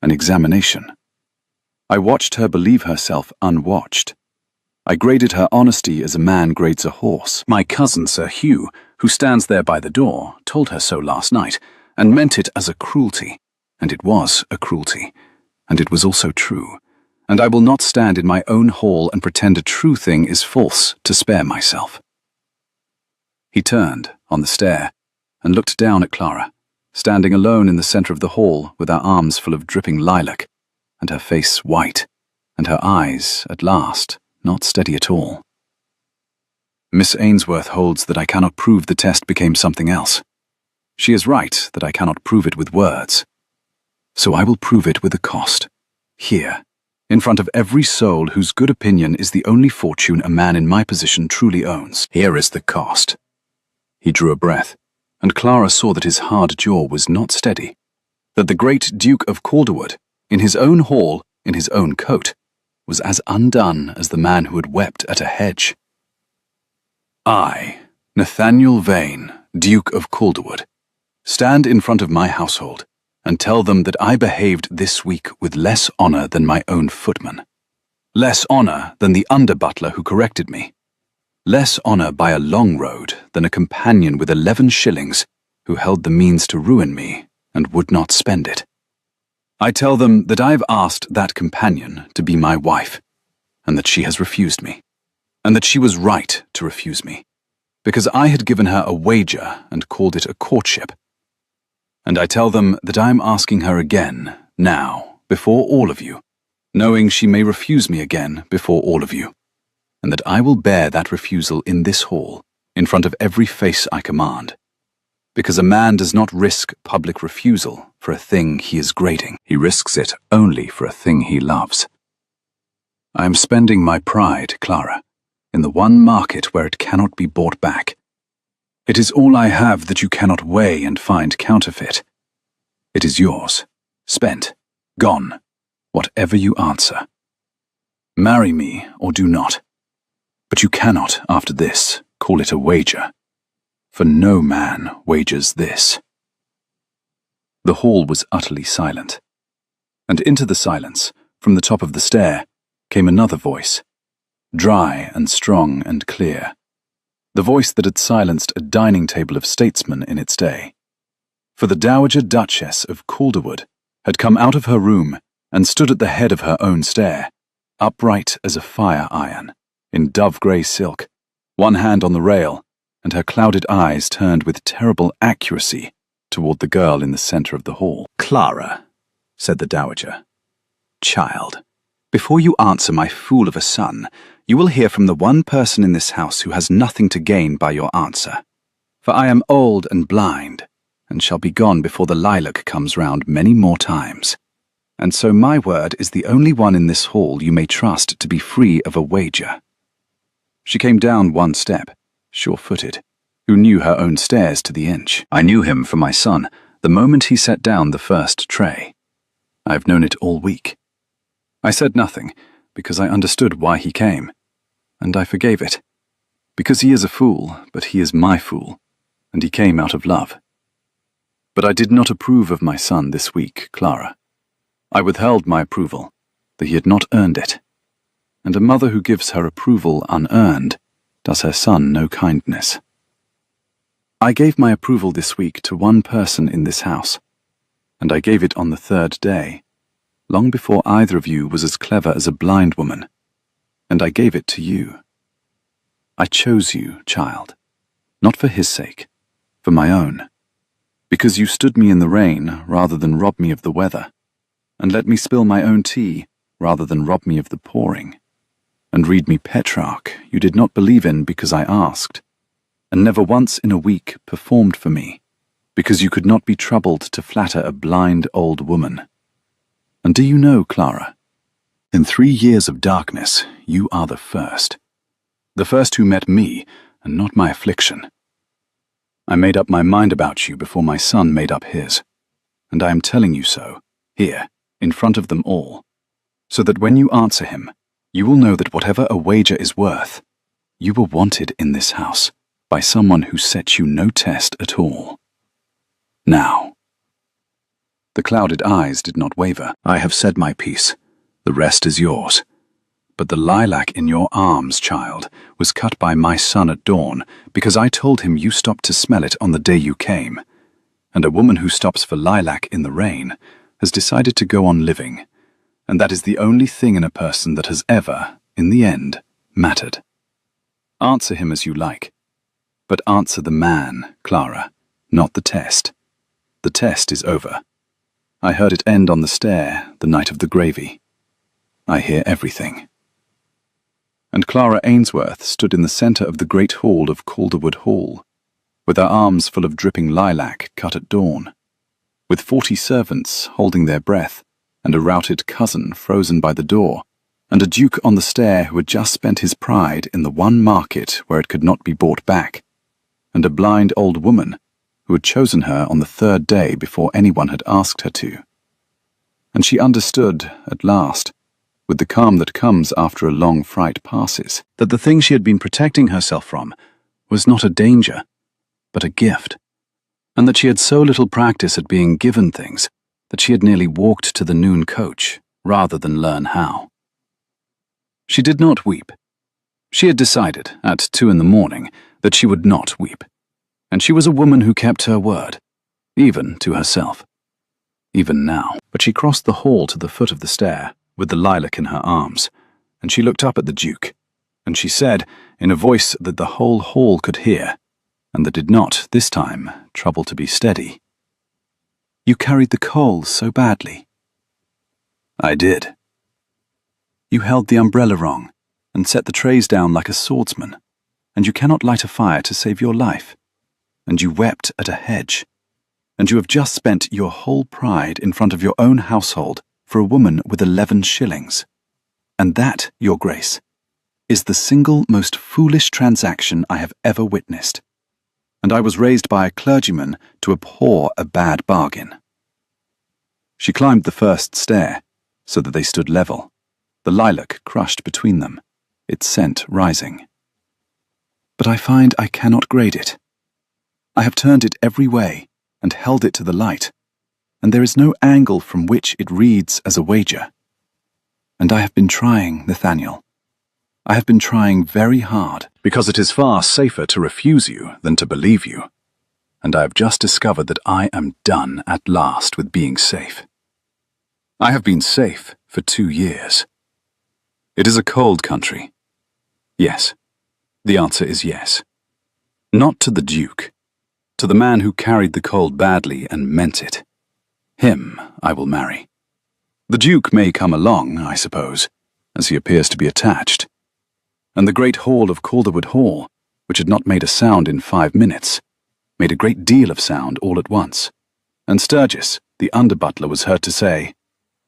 [SPEAKER 2] an examination. I watched her believe herself unwatched. I graded her honesty as a man grades a horse.
[SPEAKER 1] My cousin Sir Hugh, who stands there by the door, told her so last night, and meant it as a cruelty. And it was a cruelty. And it was also true. And I will not stand in my own hall and pretend a true thing is false to spare myself. He turned, on the stair, and looked down at Clara, standing alone in the centre of the hall with her arms full of dripping lilac, and her face white, and her eyes, at last, not steady at all. Miss Ainsworth holds that I cannot prove the test became something else. She is right that I cannot prove it with words. So I will prove it with a cost, here, in front of every soul whose good opinion is the only fortune a man in my position truly owns. Here is the cost. He drew a breath, and Clara saw that his hard jaw was not steady, that the great Duke of Calderwood, in his own hall, in his own coat, was as undone as the man who had wept at a hedge. I, Nathaniel Vane, Duke of Calderwood, stand in front of my household and tell them that I behaved this week with less honour than my own footman, less honour than the under-butler who corrected me, less honour by a long road than a companion with 11 shillings who held the means to ruin me and would not spend it. I tell them that I have asked that companion to be my wife, and that she has refused me, and that she was right to refuse me, because I had given her a wager and called it a courtship. And I tell them that I am asking her again, now, before all of you, knowing she may refuse me again before all of you, and that I will bear that refusal in this hall, in front of every face I command, because a man does not risk public refusal for a thing he is grading. He risks it only for a thing he loves. I am spending my pride, Clara, in the one market where it cannot be bought back. It is all I have that you cannot weigh and find counterfeit. It is yours, spent, gone, whatever you answer. Marry me or do not. But you cannot, after this, call it a wager. For no man wagers this. The hall was utterly silent. And into the silence, from the top of the stair, came another voice, dry and strong and clear, the voice that had silenced a dining table of statesmen in its day. For the Dowager Duchess of Calderwood had come out of her room and stood at the head of her own stair, upright as a fire iron, in dove-grey silk, one hand on the rail, and her clouded eyes turned with terrible accuracy toward the girl in the centre of the hall. Clara, said the Dowager, child, before you answer my fool of a son, you will hear from the one person in this house who has nothing to gain by your answer. For I am old and blind, and shall be gone before the lilac comes round many more times. And so my word is the only one in this hall you may trust to be free of a wager. She came down one step, sure-footed, who knew her own stairs to the inch. I knew him for my son the moment he set down the first tray. I have known it all week. I said nothing, because I understood why he came, and I forgave it. Because he is a fool, but he is my fool, and he came out of love. But I did not approve of my son this week, Clara. I withheld my approval, that he had not earned it. And a mother who gives her approval unearned does her son no kindness. I gave my approval this week to one person in this house, and I gave it on the third day, long before either of you was as clever as a blind woman, and I gave it to you. I chose you, child, not for his sake, for my own, because you stood me in the rain rather than rob me of the weather, and let me spill my own tea rather than rob me of the pouring, and read me Petrarch you did not believe in because I asked, and never once in a week performed for me, because you could not be troubled to flatter a blind old woman. And do you know, Clara, in 3 years of darkness, you are the first. The first who met me, and not my affliction. I made up my mind about you before my son made up his, and I am telling you so, here, in front of them all, so that when you answer him, you will know that whatever a wager is worth, you were wanted in this house by someone who set you no test at all. Now. The clouded eyes did not waver. I have said my piece. The rest is yours. But the lilac in your arms, child, was cut by my son at dawn because I told him you stopped to smell it on the day you came. And a woman who stops for lilac in the rain has decided to go on living. And that is the only thing in a person that has ever, in the end, mattered. Answer him as you like. But answer the man, Clara, not the test. The test is over. I heard it end on the stair the night of the gravy. I hear everything. And Clara Ainsworth stood in the centre of the great hall of Calderwood Hall, with her arms full of dripping lilac cut at dawn, with 40 servants holding their breath, and a routed cousin frozen by the door, and a duke on the stair who had just spent his pride in the one market where it could not be bought back, and a blind old woman who had chosen her on the 3rd day before anyone had asked her to. And she understood, at last, with the calm that comes after a long fright passes, that the thing she had been protecting herself from was not a danger, but a gift, and that she had so little practice at being given things that she had nearly walked to the noon coach rather than learn how. She did not weep. She had decided, at 2 in the morning, that she would not weep, and she was a woman who kept her word, even to herself. Even now. But she crossed the hall to the foot of the stair, with the lilac in her arms, and she looked up at the Duke, and she said, in a voice that the whole hall could hear, and that did not, this time, trouble to be steady, "You carried the coals so badly." "I did." "You held the umbrella wrong, and set the trays down like a swordsman, and you cannot light a fire to save your life, and you wept at a hedge, and you have just spent your whole pride in front of your own household for a woman with 11 shillings. And that, Your Grace, is the single most foolish transaction I have ever witnessed. And I was raised by a clergyman to abhor a bad bargain." She climbed the first stair, so that they stood level, the lilac crushed between them, its scent rising. "But I find I cannot grade it. I have turned it every way, and held it to the light, and there is no angle from which it reads as a wager. And I have been trying, Nathaniel. I have been trying very hard, because it is far safer to refuse you than to believe you. And I have just discovered that I am done at last with being safe. I have been safe for 2 years. It is a cold country. Yes. The answer is yes. Not to the Duke. To the man who carried the cold badly and meant it. Him I will marry. The Duke may come along, I suppose, as he appears to be attached. And the great hall of Calderwood Hall, which had not made a sound in 5 minutes, made a great deal of sound all at once. And Sturgis, the under-butler, was heard to say,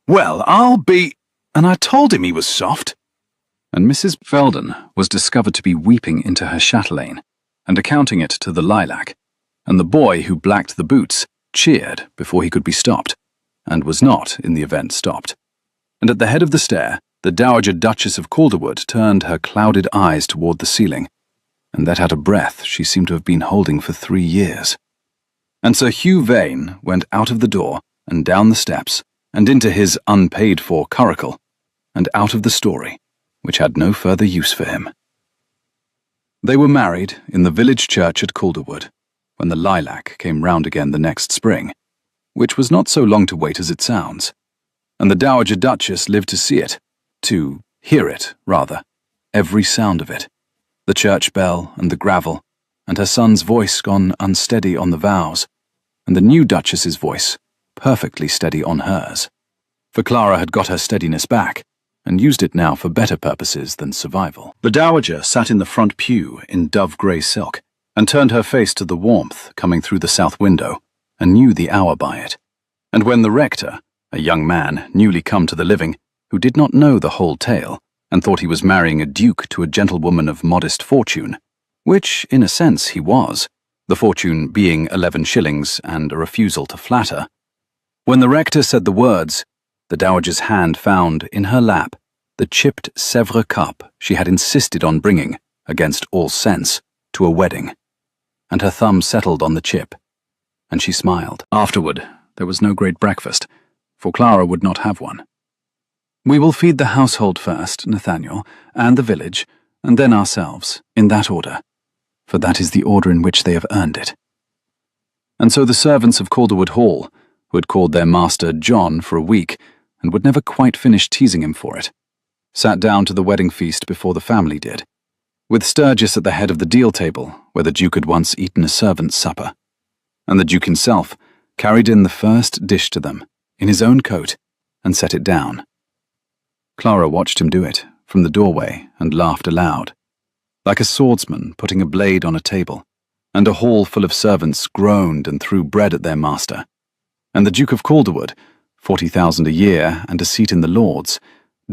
[SPEAKER 1] "Well, I'll be—" and I told him he was soft. And Mrs. Felden was discovered to be weeping into her chatelaine, and accounting it to the lilac, and the boy who blacked the boots cheered before he could be stopped, and was not, in the event, stopped. And at the head of the stair, the Dowager Duchess of Calderwood turned her clouded eyes toward the ceiling, and that at a breath she seemed to have been holding for 3 years. And Sir Hugh Vane went out of the door, and down the steps, and into his unpaid-for curricle, and out of the story, which had no further use for him. They were married in the village church at Calderwood, when the lilac came round again the next spring, which was not so long to wait as it sounds, and the Dowager Duchess lived to see it, to hear it, rather, every sound of it, the church bell and the gravel, and her son's voice gone unsteady on the vows, and the new Duchess's voice perfectly steady on hers, for Clara had got her steadiness back, and used it now for better purposes than survival. The Dowager sat in the front pew in dove-grey silk, and turned her face to the warmth coming through the south window, and knew the hour by it. And when the rector, a young man newly come to the living, who did not know the whole tale, and thought he was marrying a duke to a gentlewoman of modest fortune, which, in a sense, he was, the fortune being 11 shillings and a refusal to flatter. When the rector said the words, the dowager's hand found, in her lap, the chipped Sèvres cup she had insisted on bringing, against all sense, to a wedding, and her thumb settled on the chip, and she smiled. Afterward, there was no great breakfast, for Clara would not have one. "We will feed the household first, Nathaniel, and the village, and then ourselves, in that order, for that is the order in which they have earned it." And so the servants of Calderwood Hall, who had called their master John for a week, and would never quite finish teasing him for it, sat down to the wedding feast before the family did, with Sturgis at the head of the deal table, where the Duke had once eaten a servant's supper, and the Duke himself carried in the first dish to them, in his own coat, and set it down. Clara watched him do it, from the doorway, and laughed aloud, like a swordsman putting a blade on a table, and a hall full of servants groaned and threw bread at their master, and the Duke of Calderwood, 40,000 a year and a seat in the Lords,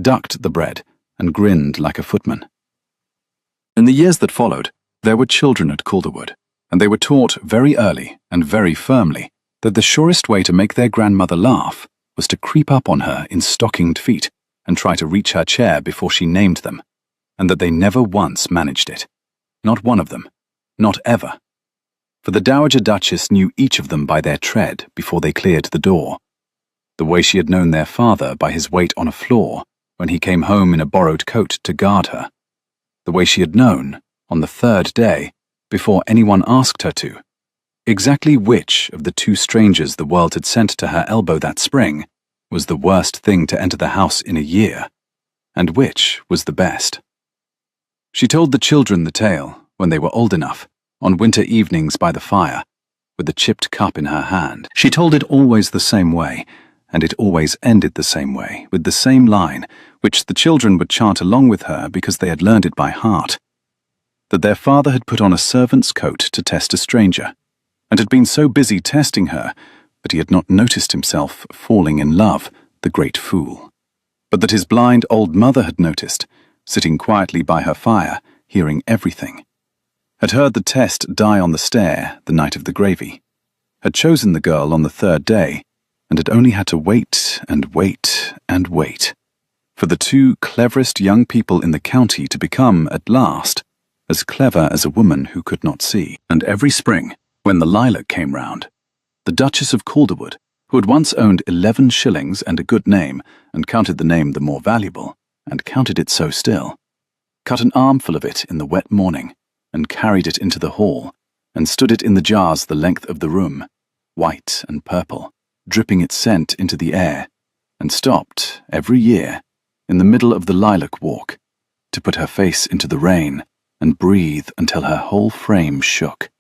[SPEAKER 1] ducked the bread and grinned like a footman. In the years that followed, there were children at Calderwood, and they were taught very early and very firmly that the surest way to make their grandmother laugh was to creep up on her in stockinged feet and try to reach her chair before she named them, and that they never once managed it. Not one of them. Not ever. For the Dowager Duchess knew each of them by their tread before they cleared the door, the way she had known their father by his weight on a floor when he came home in a borrowed coat to guard her, the way she had known, on the third day, before anyone asked her to, exactly which of the two strangers the world had sent to her elbow that spring was the worst thing to enter the house in a year, and which was the best. She told the children the tale, when they were old enough, on winter evenings by the fire, with the chipped cup in her hand. She told it always the same way, and it always ended the same way, with the same line, which the children would chant along with her because they had learned it by heart, that their father had put on a servant's coat to test a stranger, and had been so busy testing her that he had not noticed himself falling in love, the great fool, but that his blind old mother had noticed, sitting quietly by her fire, hearing everything, had heard the test die on the stair the night of the gravy, had chosen the girl on the third day, and had only had to wait and wait and wait for the two cleverest young people in the county to become, at last, as clever as a woman who could not see. And every spring, when the lilac came round, the Duchess of Calderwood, who had once owned 11 shillings and a good name, and counted the name the more valuable, and counted it so still, cut an armful of it in the wet morning, and carried it into the hall, and stood it in the jars the length of the room, white and purple, dripping its scent into the air, and stopped, every year, in the middle of the lilac walk, to put her face into the rain, and breathe until her whole frame shook.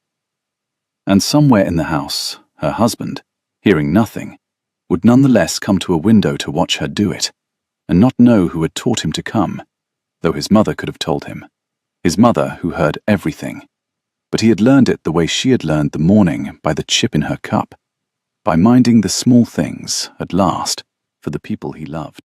[SPEAKER 1] And somewhere in the house, her husband, hearing nothing, would none the less come to a window to watch her do it, and not know who had taught him to come, though his mother could have told him, his mother who heard everything, but he had learned it the way she had learned the morning by the chip in her cup, by minding the small things, at last, for the people he loved.